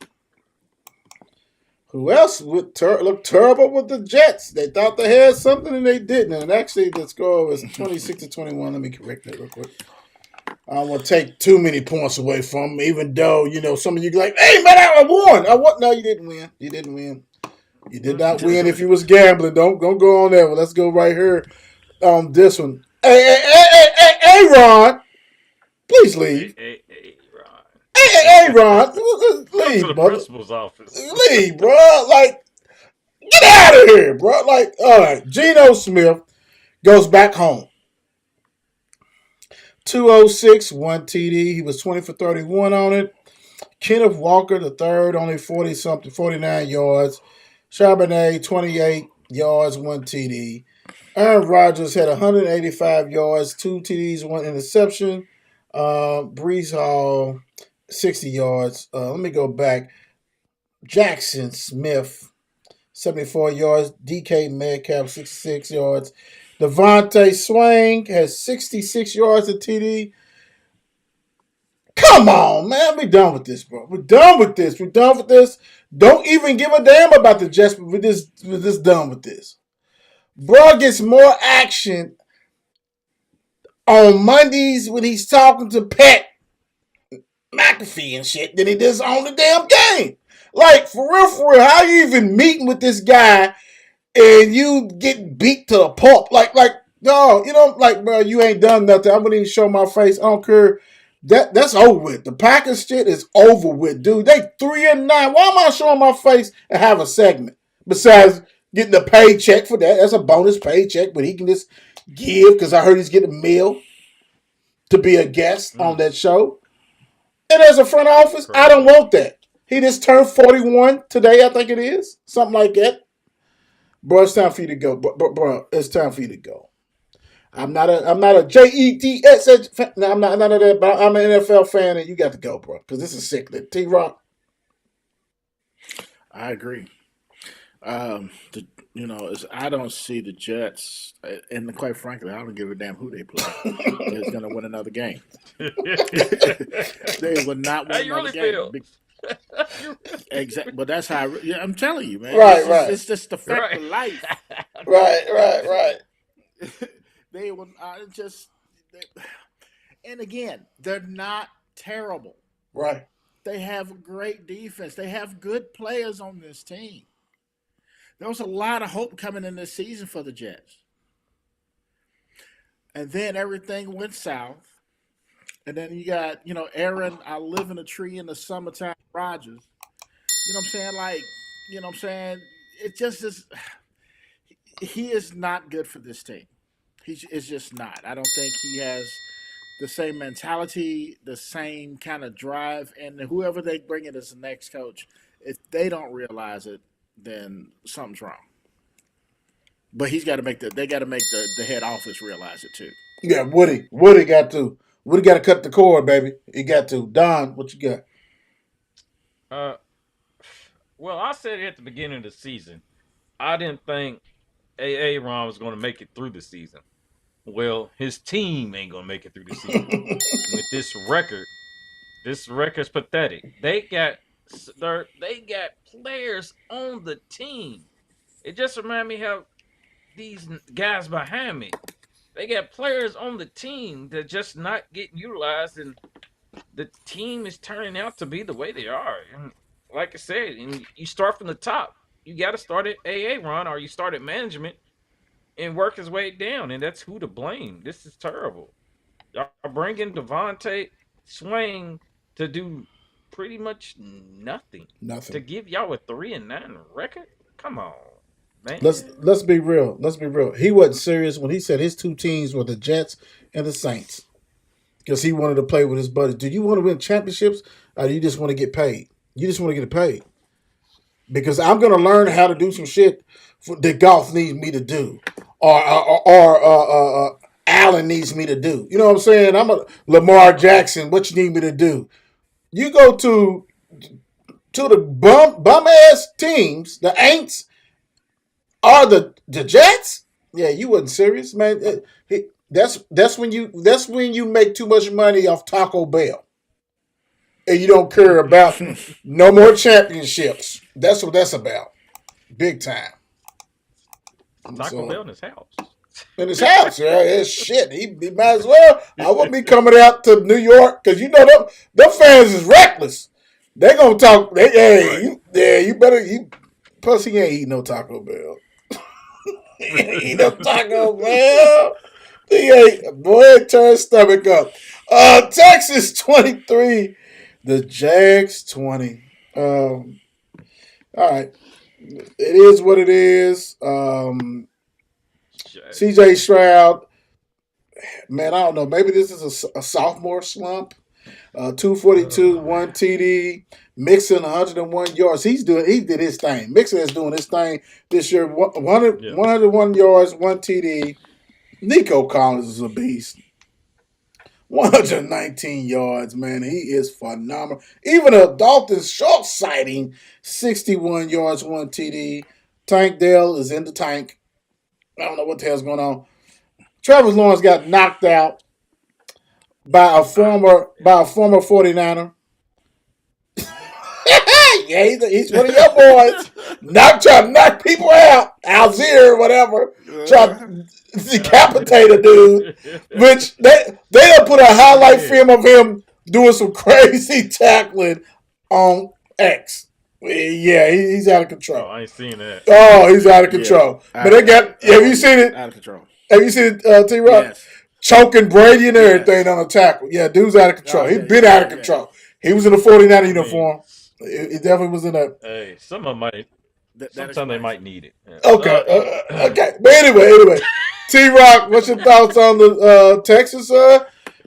Who else would look terrible with the Jets? They thought they had something and they didn't. And actually, the score was 26-21. Let me correct that real quick. I don't want to take too many points away from them, even though, some of you like, hey, man, I won. No, you didn't win. You didn't win. You did not win if you was gambling. Don't go on that one. Let's go right here on this one. Hey, Ron. Please leave. Hey, Ron. Hey, Ron. Come Leave, to the brother. principal's office. Leave, bro. Like, get out of here, bro. Like, all right. Geno Smith goes back home. 206, 1 TD. He was 20 for 31 on it. Kenneth Walker, the third, only 49 yards. Charbonnet, 28 yards, 1 TD. Aaron Rodgers had 185 yards, 2 TDs, 1 interception. Breece Hall, 60 yards. Let me go back. Jackson Smith, 74 yards. DK Metcalf, 66 yards. Devontae Swain has 66 yards of TD. Come on, man. We're done with this, bro. We're done with this. Don't even give a damn about the Jets, but we're just done with this. Bro gets more action on Mondays when he's talking to Pat McAfee and shit than he does on the damn game. Like, for real, how you even meeting with this guy and you get beat to the pulp? Like, no, bro, you ain't done nothing. I'm gonna even show my face. I don't care. That's over with. The Packers shit is over with, dude. They 3-9. Why am I showing my face and have a segment besides getting a paycheck for that? That's a bonus paycheck, but he can just give because I heard he's getting a meal. to be a guest on Mm, that show. And as a front office, I correct. don't want that. He just turned 41 today, I think it is. Something like that. Bro, it's time for you to go. Bro, it's time for you to go. I'm not a JETS fan. No, I'm not none of that, but I'm an NFL fan, and you got to go, bro. Because this is sickening. T-Rock. I agree. The, I don't see the Jets, and quite frankly, I don't give a damn who they play. Is going to win another game. They will not How win you another really game. feel? Exactly, but that's how. I'm telling you, man. Right. It's just the fact Right. of life. Right. They will just. And again, they're not terrible. Right. They have a great defense. They have good players on this team. There was a lot of hope coming in this season for the Jets. And then everything went south. And then you got, Aaron, I live in a tree in the summertime, Rodgers. You know what I'm saying? It just is. He is not good for this team. It's just not. I don't think he has the same mentality, the same kind of drive. And whoever they bring in as the next coach, if they don't realize it, then something's wrong. But they got to make the head office realize it too. Yeah, Woody got to cut the cord, baby. He got to. Don, what you got? Well, I said at the beginning of the season, I didn't think Ron was going to make it through the season. Well, his team ain't going to make it through the season. With this record's pathetic. They got players on the team. It just reminded me how these guys behind me, they got players on the team that just not getting utilized, and the team is turning out to be the way they are. And like I said, and you start from the top. You got to start at Ron, or you start at management and work his way down, and that's who to blame. This is terrible. Y'all bringing Devontae Swain to do pretty much nothing. To give y'all a 3-9 record? Come on, man. Let's be real. He wasn't serious when he said his two teams were the Jets and the Saints. Because he wanted to play with his buddies. Do you want to win championships, or do you just want to get paid? You just want to get paid. Because I'm going to learn how to do some shit that golf needs me to do, or Allen needs me to do. You know what I'm saying? I'm a Lamar Jackson. What you need me to do? You go to the bum ass teams, the Aints, or the Jets. Yeah, you wasn't serious, man. That's when you make too much money off Taco Bell, and you don't care about no more championships. That's what that's about, big time. Taco Bell in his house. In his house, yeah, it's shit. He might as well. I wouldn't be coming out to New York because them fans is reckless. They gonna talk. You better. Plus, he ain't eating no Taco Bell. He ain't eating no Taco Bell. He ain't. Boy, turn his stomach up. Texas 23, the Jags 20. All right, it is what it is. CJ Stroud, man, I don't know. Maybe this is a sophomore slump. 242, 1 TD. Mixon 101 yards. He did his thing. Mixon is doing his thing this year. 101 yards, 1 TD. Nico Collins is a beast. 119 yards, man. He is phenomenal. Even a Dalton Schultz sighting, 61 yards, 1 TD. Tank Dell is in the tank. I don't know what the hell's going on. Trevor Lawrence got knocked out by a former 49er. Yeah, he's one of your boys. Trying to knock people out. Algier, whatever. Trying to decapitate a dude. Which they don't put a highlight film of him doing some crazy tackling on X. Yeah, he's out of control. Oh, I ain't seen that. Oh, he's out of control. Yeah, but they got. Have you seen it? Out of control. Have you seen it, T-Rock? Yes. Choking Brady and everything on a tackle. Yeah, dude's out of control. He's been out of control. He was in a 49 uniform. He definitely was in a. Hey, some of them might. Sometimes they might need it. Yeah. Okay. Okay. But anyway. T-Rock, what's your thoughts on the Texas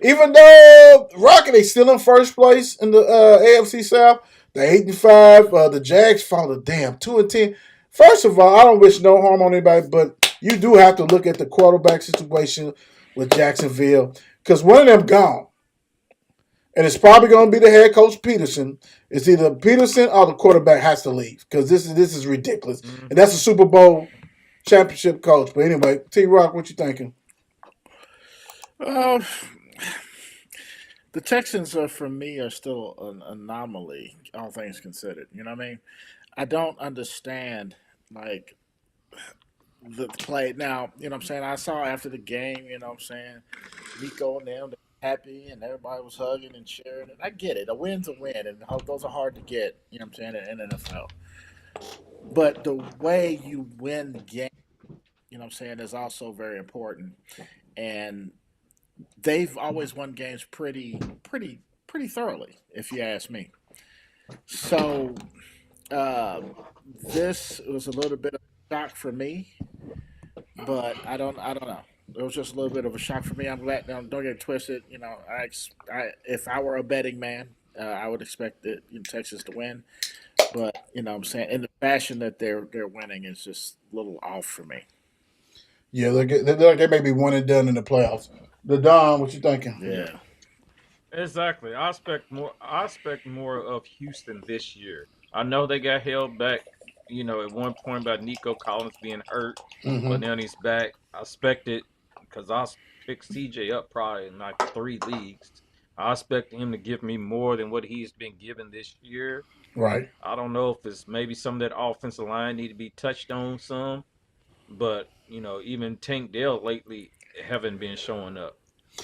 Even though Rocket they still in first place in the AFC South, they're 8-5. The Jags fall to damn 2-10. First of all, I don't wish no harm on anybody, but you do have to look at the quarterback situation with Jacksonville because one of them gone, and it's probably going to be the head coach Peterson. It's either Peterson or the quarterback has to leave because this is ridiculous, and that's a Super Bowl championship coach. But anyway, T Rock, what you thinking? Uh, the Texans are for me are still an anomaly, all things considered. You know what I mean? I don't understand like the play now. You know what I'm saying? I saw after the game. You know what I'm saying? Nico and them they happy and everybody was hugging and cheering. And I get it. A win's a win, and those are hard to get. You know what I'm saying in NFL. But the way you win the game, you know what I'm saying, is also very important. And they've always won games pretty thoroughly, if you ask me. So uh, this was a little bit of a shock for me, but I don't know. It was just a little bit of a shock for me. I'm glad. Now, don't get it twisted. You know, if I were a betting man, I would expect Texas to win. But you know, what I'm saying in the fashion that they're winning is just a little off for me. Yeah, they may be one and done in the playoffs. The Don, what you thinking? Yeah. Exactly. I expect more of Houston this year. I know they got held back, at one point by Nico Collins being hurt, Mm-hmm. but now he's back. I expect it because I picked CJ up probably in like 3 leagues. I expect him to give me more than what he's been given this year. Right. I don't know if it's maybe some of that offensive line need to be touched on some, but even Tank Dell lately haven't been showing up.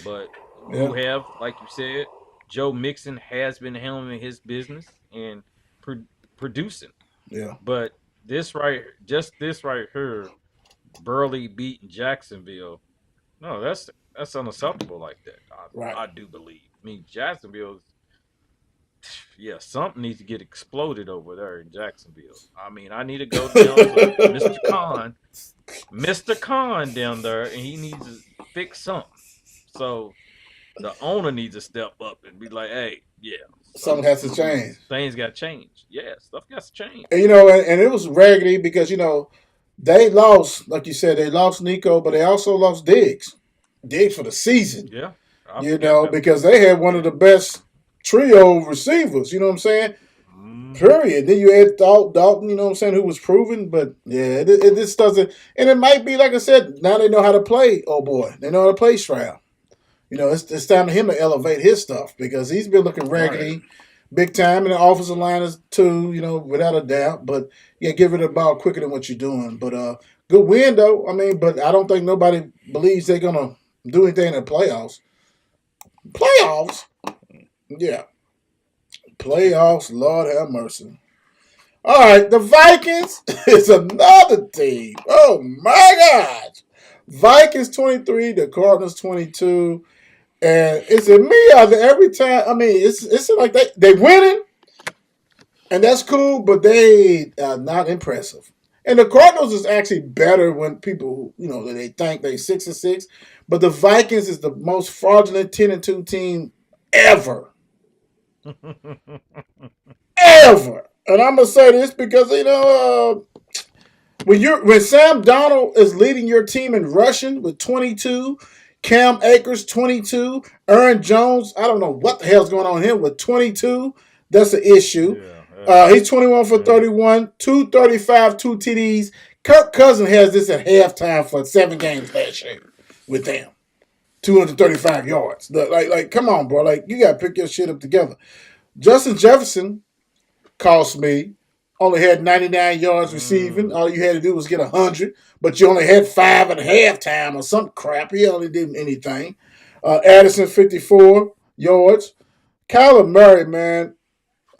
But Yeah. you have, like you said, Joe Mixon has been handling his business and pro- producing. Yeah. But this right here, Burley beating Jacksonville. No, that's unacceptable like that. Right. I do believe. I mean, Jacksonville's yeah, something needs to get exploded over there in Jacksonville. I mean, I need to go down to Mr. Khan down there, and he needs to fix something. So the owner needs to step up and be like, "Hey, yeah, Something has to change. things got to change. Yeah, stuff got to change." And it was raggedy because they lost, like you said, they lost Nico, but they also lost Diggs. Diggs for the season. Yeah, I forgot that. Because they had one of the best trio receivers. You know what I'm saying? Mm-hmm. Period. Then you add Dalton, you know what I'm saying, who was proven, but yeah, it just doesn't. And it might be like I said. Now they know how to play. Oh boy, they know how to play Stroud. It's time for him to elevate his stuff because he's been looking raggedy, Right. big time, and the offensive line is too. Without a doubt. But yeah, give it a ball quicker than what you're doing. But good win though. I mean, but I don't think nobody believes they're gonna do anything in the playoffs. Playoffs, yeah, playoffs. Lord have mercy. All right, the Vikings is another team. Oh my gosh. Vikings 23, the Cardinals 22. And it's a me every time. I mean, it's like they winning, and that's cool, but they are not impressive. And the Cardinals is actually better when people, they think they 6-6. But the Vikings is the most fraudulent 10-2 team ever. Ever. And I'm gonna say this because when Sam Donald is leading your team in rushing with 22, Cam Akers 22, Aaron Jones, I don't know what the hell's going on here with 22. That's an issue. He's 21 for 31, 235, 2 TDs. Kirk Cousins has this at halftime for 7 games last year with them. 235 yards. Like, come on, bro. Like, you gotta pick your shit up together. Justin Jefferson cost me. Only had 99 yards receiving. All you had to do was get 100, but you only had 5 at halftime or some crap. He only did anything. Addison, 54 yards. Kyler Murray, man,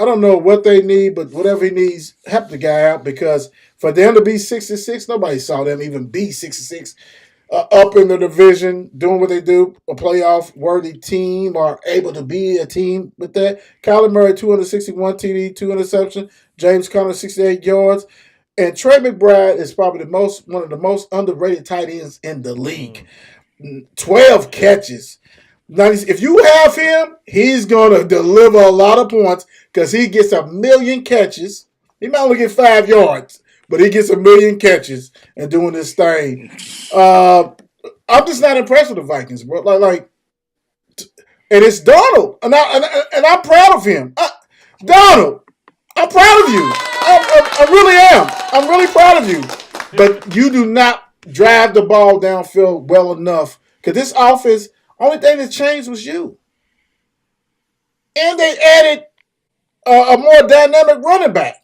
I don't know what they need, but whatever he needs, help the guy out because for them to be 66, nobody saw them even be 66 up in the division, doing what they do, a playoff worthy team, or able to be a team with that. Kyler Murray, 261 TD, 2 interceptions. James Conner, 68 yards. And Trey McBride is probably one of the most underrated tight ends in the league. 12 catches, If you have him, he's gonna deliver a lot of points because he gets 1,000,000 catches. He might only get 5 yards, but he gets 1,000,000 catches and doing this thing. I'm just not impressed with the Vikings, bro. And it's Donald, and I'm proud of him. Donald, I'm proud of you. I really am. I'm really proud of you. But you do not drive the ball downfield well enough because this offense, only thing that changed was you. And they added a more dynamic running back.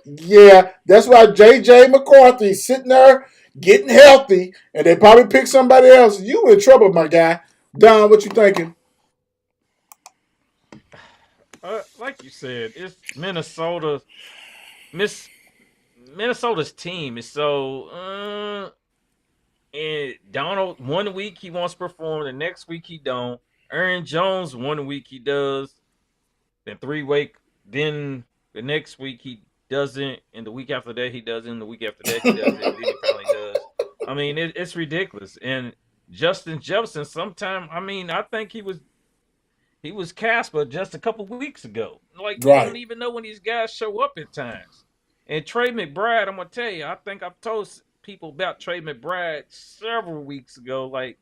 Yeah, that's why J.J. McCarthy's sitting there getting healthy, and they probably pick somebody else. You in trouble, my guy. Don, what you thinking? Like you said, it's Minnesota's team is so. And Donald, 1 week he wants to perform, the next week he don't. Aaron Jones, 1 week he does, then then the next week he doesn't, and the week after that he doesn't, the week after that he doesn't, and then he finally does. I mean, it's ridiculous. And Justin Jefferson, I think he was Casper just a couple weeks ago. Like, you don't even know when these guys show up at times. And Trey McBride, I'm gonna tell you, I think I've told people about Trey McBride several weeks ago. Like,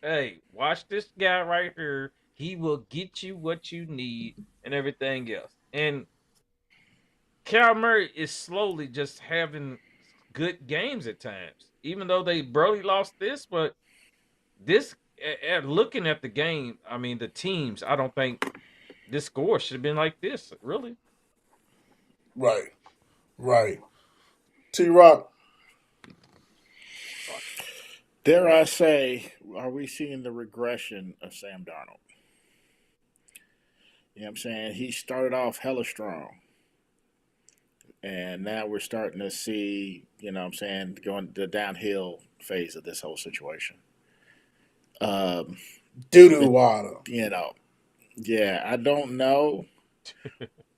hey, watch this guy right here. He will get you what you need and everything else. And Cal Murray is slowly just having good games at times, even though they barely lost this. But this, looking at the game, I mean, the teams, I don't think this score should have been like this, really. Right. T-Rock. Dare I say, are we seeing the regression of Sam Darnold? You know what I'm saying? He started off hella strong. And now we're starting to see, you know what I'm saying, going the downhill phase of this whole situation. Doo-doo water. You know, yeah, I don't know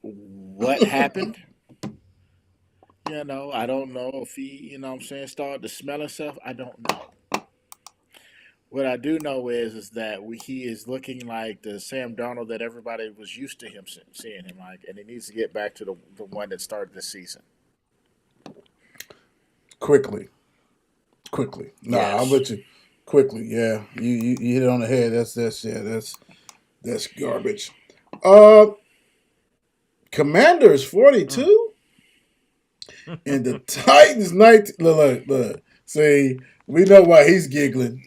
what happened. You know, I don't know if he, you know what I'm saying, started to smell himself. I don't know. What I do know is that he is looking like the Sam Darnold that everybody was used to him seeing him like, and he needs to get back to the one that started this season. Quickly. Nah, yes. I'm with you. Quickly, yeah. You hit it on the head. That's garbage. Commanders 42 and the Titans 19. Look. See, we know why he's giggling.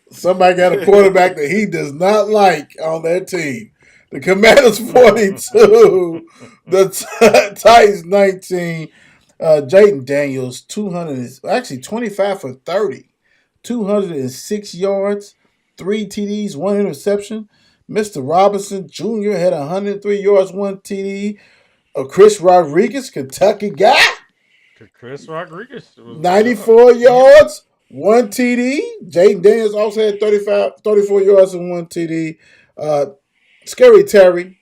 Somebody got a quarterback that he does not like on their team. The Commanders 42, the Titans 19. Jaden Daniels 25 for 30, 206 yards, 3 TDs, 1 interception. Mr. Robinson Jr. had 103 yards, 1 TD. Chris Rodriguez, Kentucky guy. Chris Rodriguez. 94 yards, 1 TD. Jaden Daniels also had 34 yards and 1 TD. Scary Terry,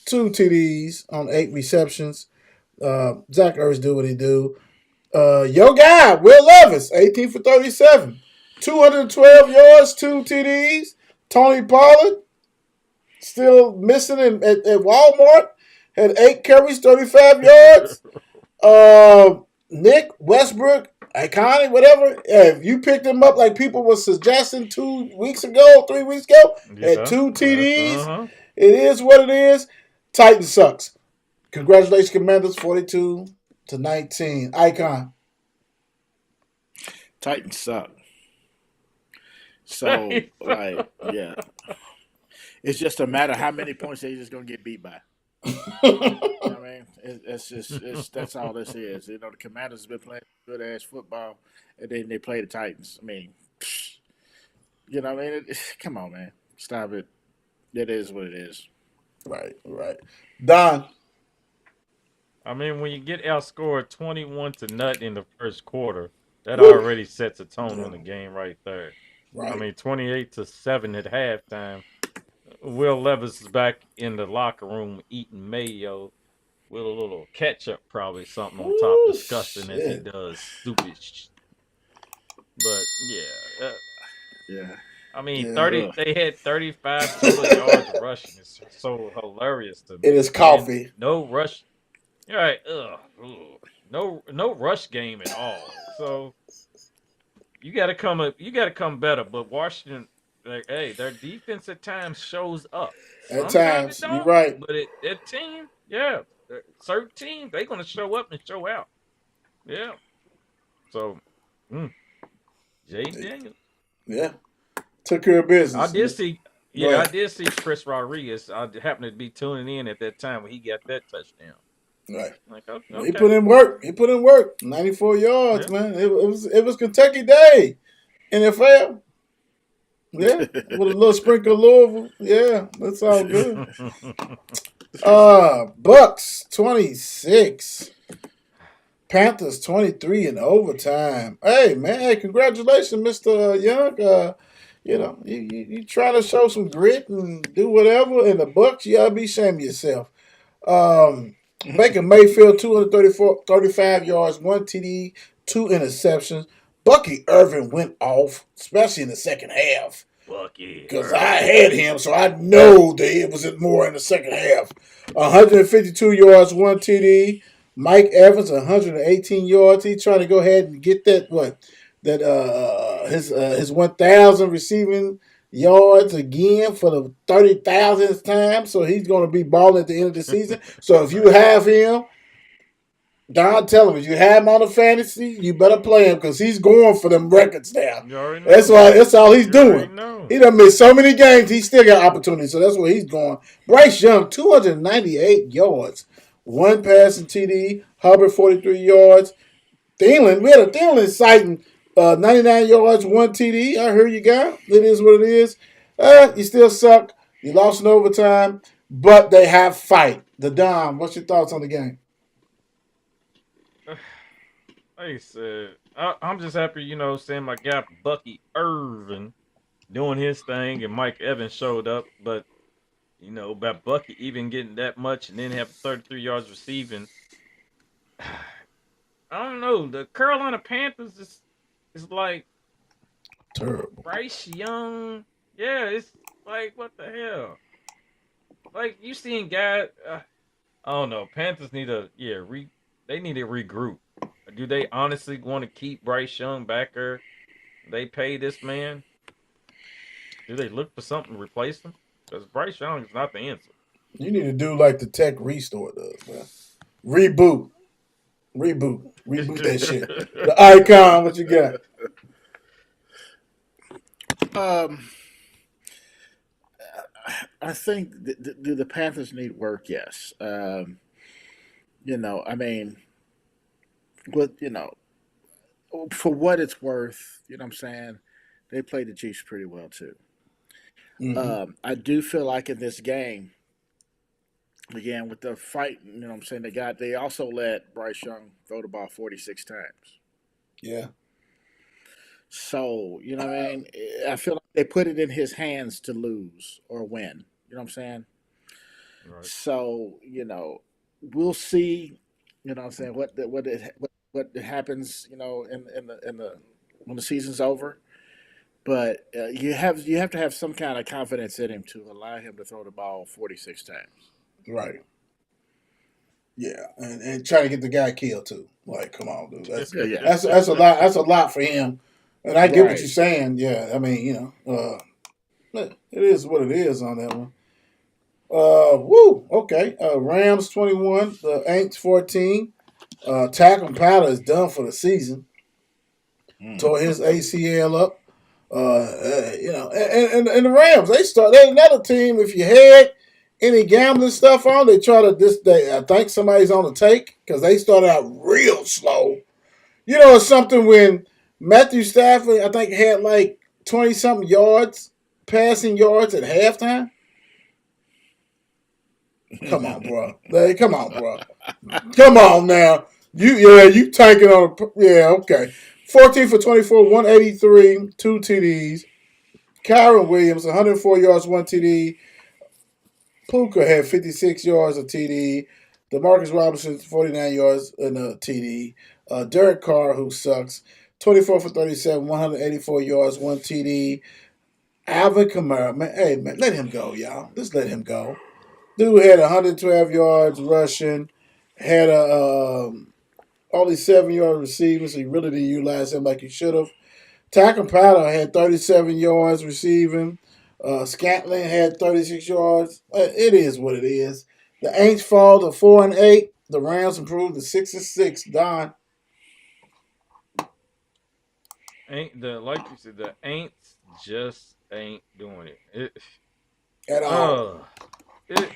2 TDs on 8 receptions. Zach Ertz do what he do. Your guy, Will Levis, 18 for 37. 212 yards, 2 TDs. Tony Pollard, still missing at Walmart, had 8 carries, 35 yards. Nick Westbrook, Iconic, whatever. If you picked him up like people were suggesting 3 weeks ago, at 2 TDs, It is what it is. Titan sucks. Congratulations, Commanders, 42-19. Icon. Titans suck. So, yeah. It's just a matter of how many points they're just going to get beat by. You know what I mean? That's all this is. You know, the Commanders have been playing good ass football, and then they play the Titans. I mean, you know what I mean? Come on, man. Stop it. It is what it is. Right. Don. I mean, when you get outscored 21-0 in the first quarter, that already sets a tone on the game right there. Right. I mean, 28-7 at halftime. Will Levis is back in the locker room eating mayo with a little ketchup, probably something on top, disgusting as he does. Stupid. But, yeah. I mean, Yeah, 30. Ugh. They had 35 total yards rushing. It's so hilarious to it me. is And coffee. no rush. You're right. Ugh. No rush game at all. So you got to come better. But Washington, like, hey, their defense at times shows up. At Sometimes it times, you're don't. right. But that team, yeah, certain teams they gonna show up and show out. Yeah. So, mm, Jay Daniels. Yeah, took care of I business. did see, Go yeah, I ahead. did see Chris Rodriguez. I happened to be tuning in at that time when he got that touchdown. Right. Like, oh, He okay, put in work. He put in work. 94 yards, yeah. man. It was Kentucky Day. NFL. Yeah. With a little sprinkle of Louisville. Yeah, that's all good. Bucks 26. Panthers 23 in overtime. Hey man, hey, congratulations, Mr. Young. You try to show some grit and do whatever, and the Bucks, you gotta be ashamed of yourself. Baker Mayfield, 35 yards, one TD, two interceptions. Bucky Irvin went off, especially in the second half. Bucky Because I Irvin. had him, so I know that it was more in the second half. 152 yards, one TD. Mike Evans, 118 yards. He's trying to go ahead and get his 1,000 receiving yards again for the 30,000th time. So he's going to be balling at the end of the season. So if you have him, Don, tell him if you have him on the fantasy, you better play him because he's going for them records now. You already know. That's all he's You already doing. know. He done missed so many games. He still got opportunities, so that's where he's going. Bryce Young, 298 yards, one passing TD. Hubbard, 43 yards. Thielen, we had a Thielen sighting, 99 yards, one TD. I heard you got. It is what it is. You still suck. You lost in overtime, but they have fight. The Dom, what's your thoughts on the game? Like I said, I'm just happy, seeing my guy Bucky Irvin doing his thing, and Mike Evans showed up. But by Bucky even getting that much and then have 33 yards receiving, I don't know. The Carolina Panthers is like Terrible. Bryce Young. Yeah, it's like what the hell? Like you seeing guys. I don't know. Panthers need they need to regroup. Do they honestly want to keep Bryce Young back there? They pay this man. Do they look for something to replace him? Because Bryce Young is not the answer. You need to do like the Tech Restore does, man. Reboot that shit. The icon, what you got? I think do the Panthers need work? Yes. I mean, with for what it's worth, you know what I'm saying, they played the Chiefs pretty well too. Mm-hmm. I do feel like in this game, again with the fight, you know what I'm saying, they also let Bryce Young throw the ball 46 times. Yeah. So, you know what I mean? I feel like they put it in his hands to lose or win. You know what I'm saying? Right. So, we'll see, you know what I'm saying, what happens, in the when the season's over. But you have to have some kind of confidence in him to allow him to throw the ball 46 times. Right. Yeah, and trying to get the guy killed too. Like, come on, dude. Yeah, yeah. That's a lot. That's a lot for him. And I get what Right. you're saying. Yeah, I mean, it is what it is on that one. Woo. Okay. Rams 21. The Aints 14. Tackle Powder is done for the season. Tore his ACL up. And the Rams, they're another team. If you had any gambling stuff on, they try to I think somebody's on the take because they started out real slow. It's something when Matthew Stafford, I think, had like 20 something yards, passing yards at halftime. Come on, bro. Hey, come on, bro. Come on now. You tanking on okay. 14 for 24, 183, two TDs. Kyron Williams, 104 yards, one TD. Puka had 56 yards, a TD. DeMarcus Robinson, 49 yards and a TD. Derek Carr, who sucks, 24 for 37, 184 yards, one TD. Alvin Kamara, man, hey man, let him go, y'all. Just let him go. Dude had 112 yards rushing, had a only 7 yards receiving, so he really didn't utilize him like he should have. Tackle Powell had 37 yards receiving. Scantling had 36 yards. It is what it is. The Aints fall to 4-8. The Rams improved to 6-6. Don. Ain't the like you said, the Aints just ain't doing it. At all. It,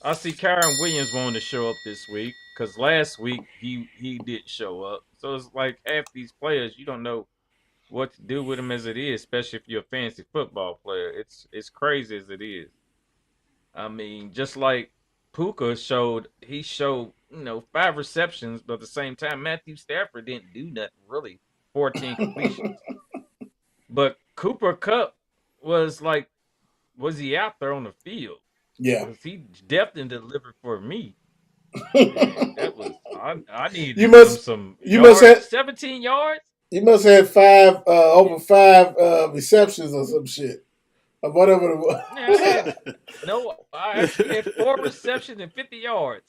I see Kyron Williams wanting to show up this week because last week he did show up. So it's like half these players you don't know what to do with them as it is, especially if you're a fantasy football player. It's crazy as it is. I mean, just like Puka showed, he showed 5 receptions, but at the same time, Matthew Stafford didn't do nothing really. 14 completions, but Cooper Cup was like, was he out there on the field? Yeah. Because he definitely delivered for me. And that was I needed You him must some you must yards, have 17 yards. you must have five over five receptions or some shit. Or whatever it Yeah, I was. had no. I actually had 4 receptions and 50 yards.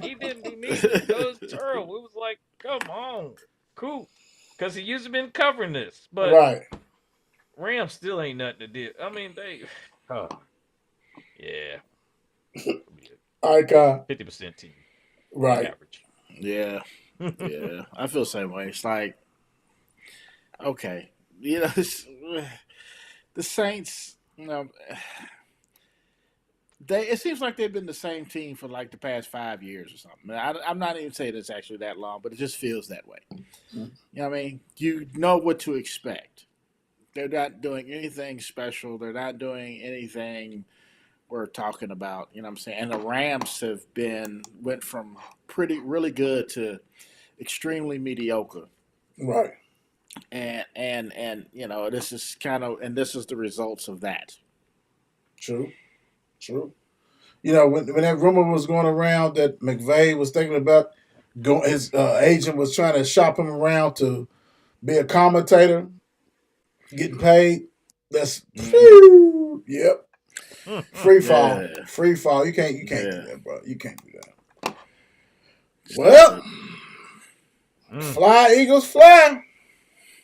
He didn't. He needed it. That was terrible. It was like, come on, cool, because he used to been covering this, but Right. Rams still ain't nothing to do. I mean, they. Oh, yeah, Icon. 50% team, Right. average. Yeah, yeah. I feel the same way. It's like, okay, the Saints. It seems like they've been the same team for like the past 5 years or something. I'm not even saying it's actually that long, but it just feels that way. You know what I mean? You know what to expect. They're not doing anything special. They're not doing anything we're talking about. You know what I'm saying? And the Rams went from really good to extremely mediocre. Right. And this is this is the results of that. True. True. When that rumor was going around that McVay was thinking about going, his agent was trying to shop him around to be a commentator, getting paid. That's yep. Free fall. Yeah. Free fall. You can't do Yeah. that, bro. You can't do that. Well, fly, Eagles, fly.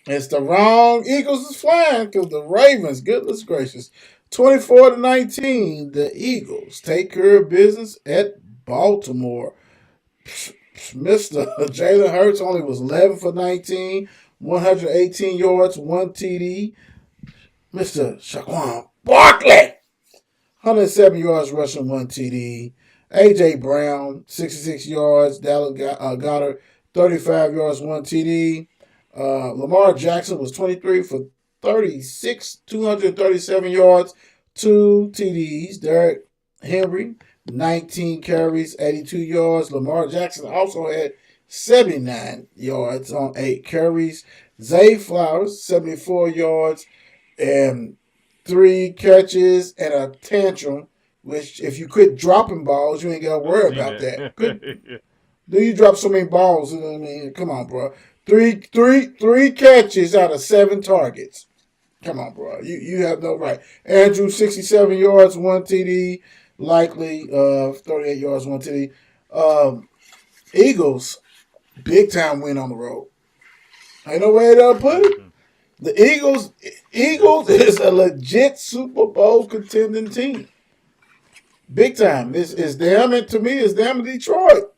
It's the wrong Eagles is flying because the Ravens, goodness gracious, 24-19, the Eagles take care of business at Baltimore. Mr. Jalen Hurts only was 11 for 19, 118 yards, 1 TD. Mr. Shaquan Barkley, 107 yards rushing, 1 TD. A.J. Brown, 66 yards. Dallas Goddard, 35 yards, 1 TD. Lamar Jackson was 23 for 36, 237 yards, 2 TDs. Derrick Henry, 19 carries, 82 yards. Lamar Jackson also had 79 yards on 8 carries. Zay Flowers, 74 yards and 3 catches and a tantrum, which if you quit dropping balls, you ain't got to worry about that. Do you drop so many balls? You know what I mean? Come on, bro. Three catches out of 7 targets. Come on, bro. You have no right. Andrew, 67 yards, 1 TD. Likely, 38 yards, 1 TD. Eagles, big time win on the road. Ain't no way to put it. The Eagles is a legit Super Bowl contending team. Big time. It's them, and to me, it's them and Detroit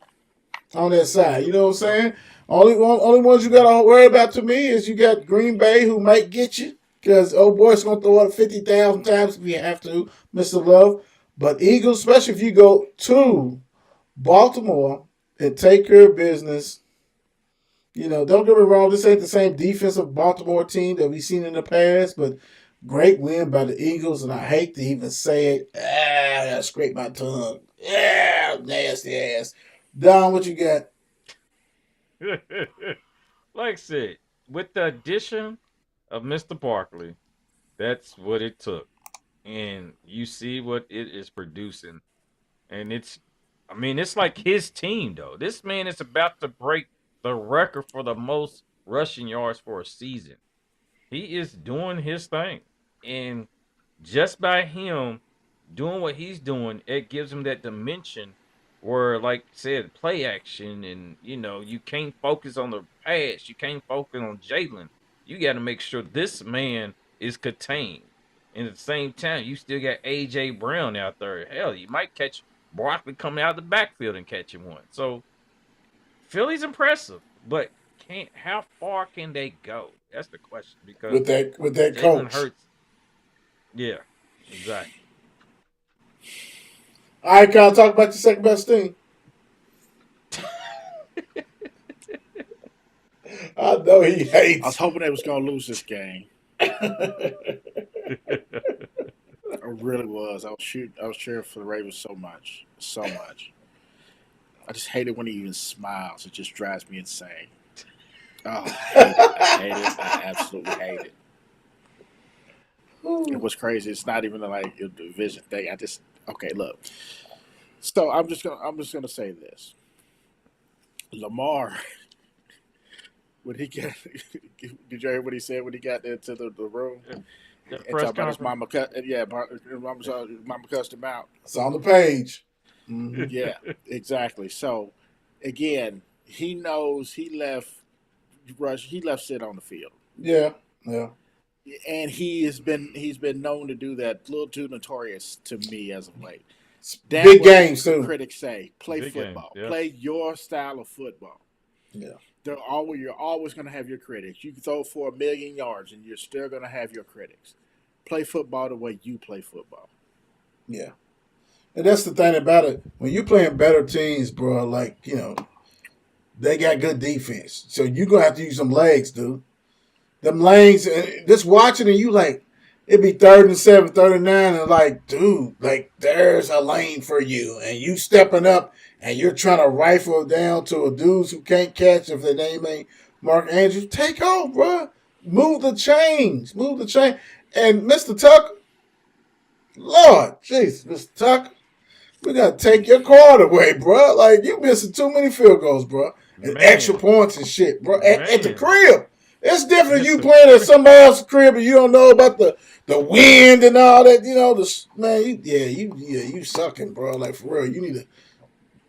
on that side. You know what I'm saying? Only ones you got to worry about to me is you got Green Bay, who might get you because old boy's going to throw it 50,000 times if you have to, Mr. Love. But Eagles, especially if you go to Baltimore and take care of business. Don't get me wrong, this ain't the same defensive Baltimore team that we've seen in the past, but great win by the Eagles, and I hate to even say it. I scrape my tongue. Nasty ass. Don, what you got? Like I said, with the addition of Mr. Barkley, that's what it took. And you see what it is producing. And it's like his team, though. This man is about to break the record for the most rushing yards for a season. He is doing his thing. And just by him doing what he's doing, it gives him that dimension where, like I said, play action, and you can't focus on the pass, you can't focus on Jalen. You got to make sure this man is contained. And at the same time, you still got AJ Brown out there. Hell, you might catch Broccoli coming out of the backfield and catching one. So Philly's impressive, but can't how far can they go? That's the question, because with that Jalen coach. Hurts. Yeah, exactly. All right, Kyle, talk about your second best team. I know he I was hates. hoping they was gonna lose this game. I really was. I was cheering for the Ravens so much, so much. I just hate it when he even smiles. It just drives me insane. Oh, I hate it. I hate it. I absolutely hate it. And what's crazy, it's not even like a division thing. Okay, look. So I'm just gonna say this. Lamar, when he got, did you hear what he said when he got into the room The and press talk about his conference. mama cut? Yeah, mama cussed him out. It's on the page. Mm-hmm. Yeah, exactly. So again, he knows he left Sid on the field. Yeah, yeah. And he's been known to do that. A little too notorious to me as of late. Damn Big what games the too. critics say. Play Big games, football. yeah. Play your style of football. Yeah. You're always going to have your critics. You can throw for 1,000,000 yards, and you're still going to have your critics. Play football the way you play football. Yeah. And that's the thing about it. When you're playing better teams, bro, like, they got good defense. So you're going to have to use some legs, dude. Them lanes, just watching it, you like, it'd be 3rd and 7, 3rd and 9, and like, dude, like, there's a lane for you. And you stepping up, and you're trying to rifle down to a dudes who can't catch if their name ain't Mark Andrews. Take off, bro. Move the chains. Move the chain. And Mr. Tucker, Lord, jeez, Mr. Tucker, we got to take your card away, bro. Like, you missing too many field goals, bro. And Man. extra points and shit, bro. At the Man. crib. It's different At you the playing at crib. somebody else's crib and you don't know about the wind and all that. You sucking, bro. Like, for real, you need to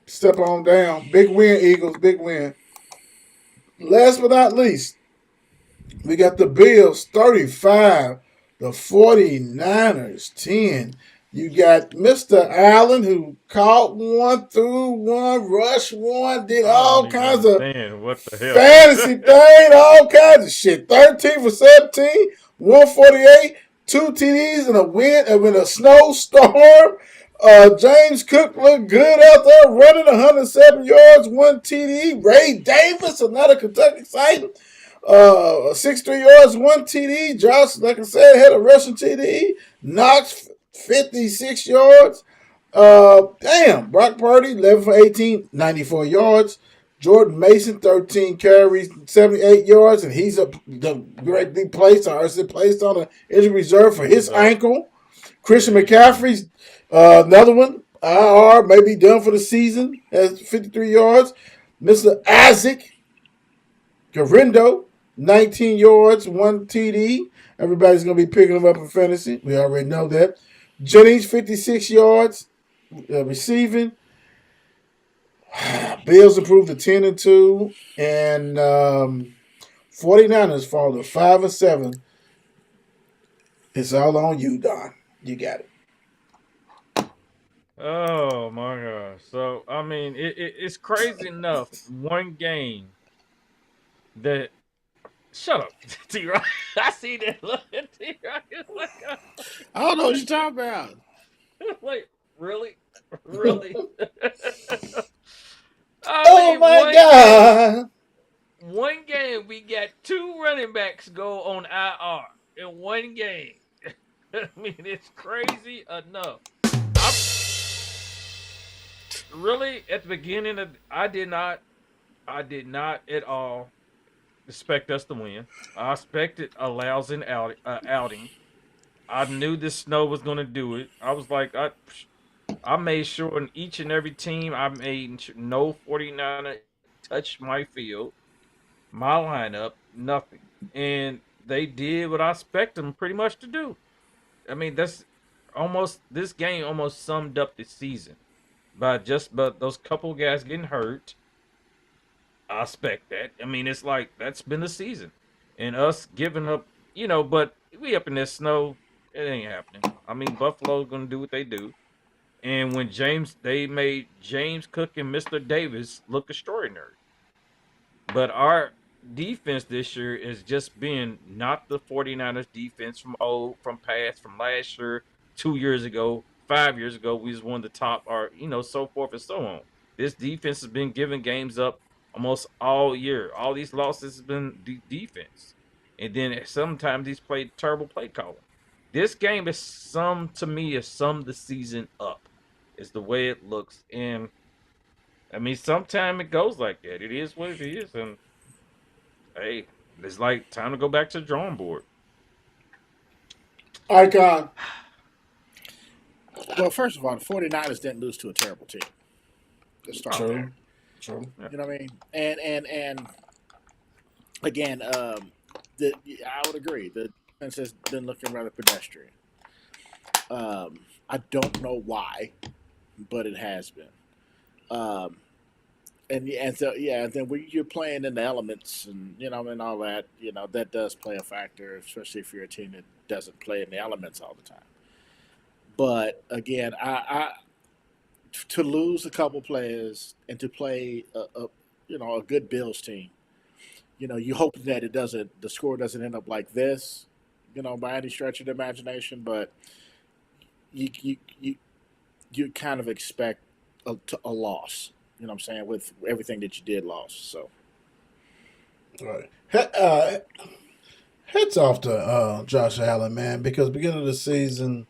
step on down. Big win, Eagles. Big win. Last but not least, we got the Bills 35, the 49ers 10. You got Mr. Allen, who caught one, threw one, rushed one, did I all don't even kinds of understand what the hell. fantasy thing, all kinds of shit. 13 for 17, 148, 2 TDs, and a win in a snowstorm. James Cook looked good out there running 107 yards, 1 TD. Ray Davis, another Kentucky Titan, 63 yards, 1 TD. Josh, like I said, had a rushing TD. Knox, 56 yards. Brock Purdy, 11 for 18, 94 yards. Jordan Mason, 13 carries, 78 yards, and he's directly placed on an injury reserve for his ankle. Christian McCaffrey's another one, IR, may be done for the season, has 53 yards. Mr. Isaac Garindo, 19 yards, 1 TD. Everybody's going to be picking him up in fantasy. We already know that. Jennings, 56 yards receiving. Bills improved to 10-2, and 49ers fall to 5-7. It's all on you, Don. You got it. Oh my gosh. So I mean, it's crazy enough. One game that shut up, T Rock. I see that look at T Rock. I don't know what you're talking about. Like, really? Really? Oh my God. One game we got 2 running backs go on IR in one game. I mean, it's crazy enough. Really, at the beginning of, I did not at all expect us to win. I expected a lousy outing. I knew the snow was going to do it. I was like, I made sure in each and every team, I made no 49er touch my field, my lineup, nothing. And they did what I expected them pretty much to do. I mean, that's almost this game almost summed up the season but those couple guys getting hurt. I expect that. I mean, it's like that's been the season, and us giving up, But we up in this snow, it ain't happening. I mean, Buffalo's gonna do what they do, and when they made James Cook and Mister Davis look extraordinary. But our defense this year is just being not the 49ers defense from last year, 2 years ago, 5 years ago. We was one of the top, or so forth and so on. This defense has been giving games up almost all year. All these losses has been defense, and then sometimes he's played terrible play calling. This game is to me is summed the season up. Is the way it looks, and I mean, sometimes it goes like that. It is what it is, and hey, it's like time to go back to the drawing board. Icon. Well, first of all, the 49ers didn't lose to a terrible team. Let's start True. there. True. You know what I mean? And again, I would agree. The defense has been looking rather pedestrian. I don't know why, but it has been. And then when you're playing in the elements and and all that, that does play a factor, especially if you're a team that doesn't play in the elements all the time. But again, I to lose a couple players and to play a good Bills team, you hope that the score doesn't end up like this, by any stretch of the imagination. But you kind of expect a loss. You know what I'm saying, with everything that you did lost. So, Right. Heads off to Josh Allen, man, because beginning of the season,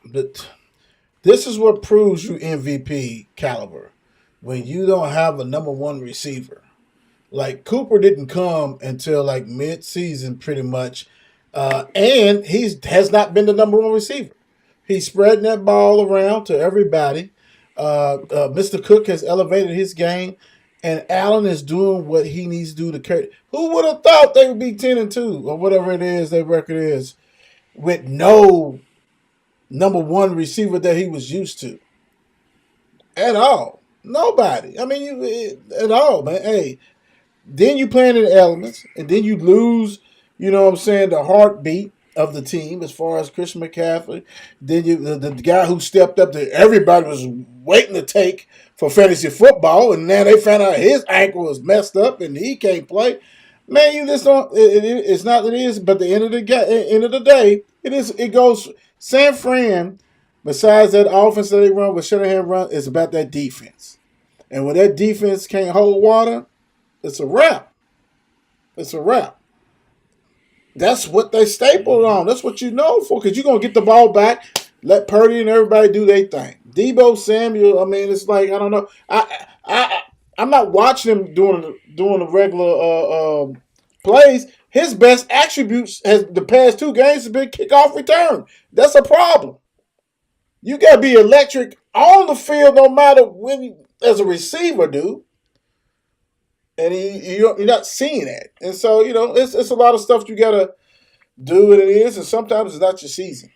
but this is what proves you MVP caliber when you don't have a number one receiver. Like Cooper didn't come until like mid-season, pretty much, and has not been the number one receiver. He's spreading that ball around to everybody. Mr. Cook has elevated his game, and Allen is doing what he needs to do to carry. Who would have thought they would be 10-2 or whatever it is their record is, with no number one receiver that he was used to at all? Nobody. I mean, at all, man. Hey, then you playing in the elements, and then you lose. You know what I'm saying? The heartbeat of the team as far as Christian McCaffrey. Then the guy who stepped up that everybody was waiting to take for fantasy football, and now they found out his ankle was messed up and he can't play. Man, you just don't. It's not that it is, but at the end of the day, it is. It goes. San Fran, besides that offense that they run with Shanahan run, is about that defense. And when that defense can't hold water, it's a wrap. It's a wrap. That's what they stapled on. That's what you know for, because you're going to get the ball back, let Purdy and everybody do their thing. Debo Samuel, I mean, it's like, I don't know. I'm not watching him doing the regular plays. His best attributes has the past two games has been kickoff return. That's a problem. You got to be electric on the field no matter when as a receiver, dude. And you're not seeing that. And so, it's a lot of stuff you got to do what it is. And sometimes it's not your season.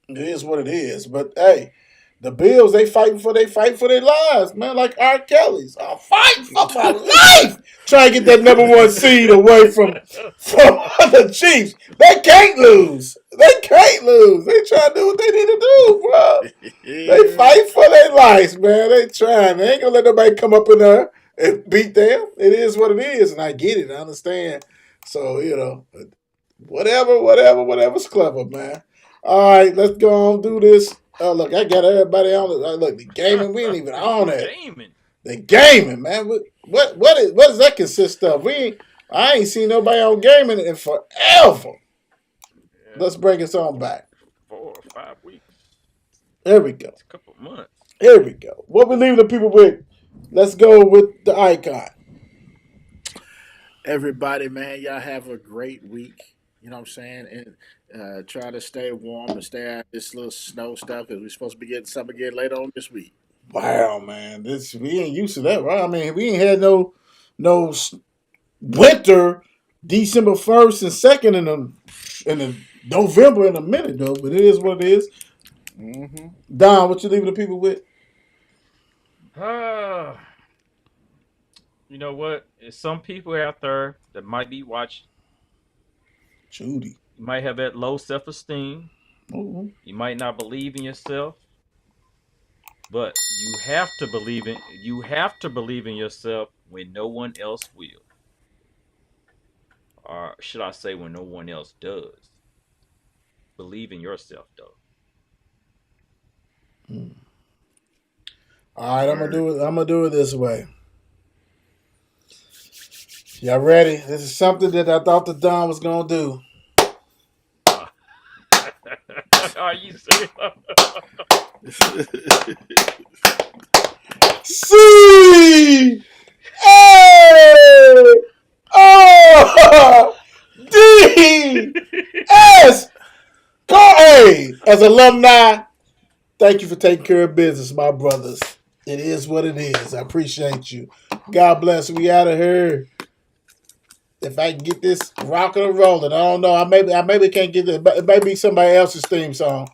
It is what it is. But, hey, the Bills, they fight for their lives, man, like R. Kelly's. I'm fighting for my life. Trying to get that number one seed away from the Chiefs. They can't lose. They can't lose. They try to do what they need to do, bro. They fight for their lives, man. They trying. They ain't going to let nobody come up in there and beat them. It is what it is, and I get it. I understand. So, whatever's clever, man. All right, let's go on do this. Look, I got everybody on it. Look, the gaming, we ain't even on it. The gaming, man. What does that consist of? I ain't seen nobody on gaming in forever. Yeah. Let's bring us on back. 4 or 5 weeks. There we go. It's a couple months. Here we go. What we leaving the people with? Let's go with the icon. Everybody, man, y'all have a great week. You know what I'm saying? And try to stay warm and stay out of this little snow stuff because we're supposed to be getting some again later on this week. Wow, man. We ain't used to that, right? I mean, we ain't had no winter December 1st and 2nd in the November in a minute though, but it is what it is. Mm-hmm. Don, what you leaving the people with? You know what? There's some people out there that might be watching. Judy. You might have that low self-esteem. Mhm. You might not believe in yourself, but you have to believe in yourself when no one else will. Or should I say when no one else does. Believe in yourself though. All right, I'm gonna Word. do it. I'm gonna do it this way. Y'all ready? This is something that I thought the Don was gonna do. Are you serious? C A O D S. Hey, as alumni, thank you for taking care of business, my brothers. It is what it is. I appreciate you. God bless. We out of here. If I can get this rocking and rolling, I don't know. I maybe can't get this. It may be somebody else's theme song.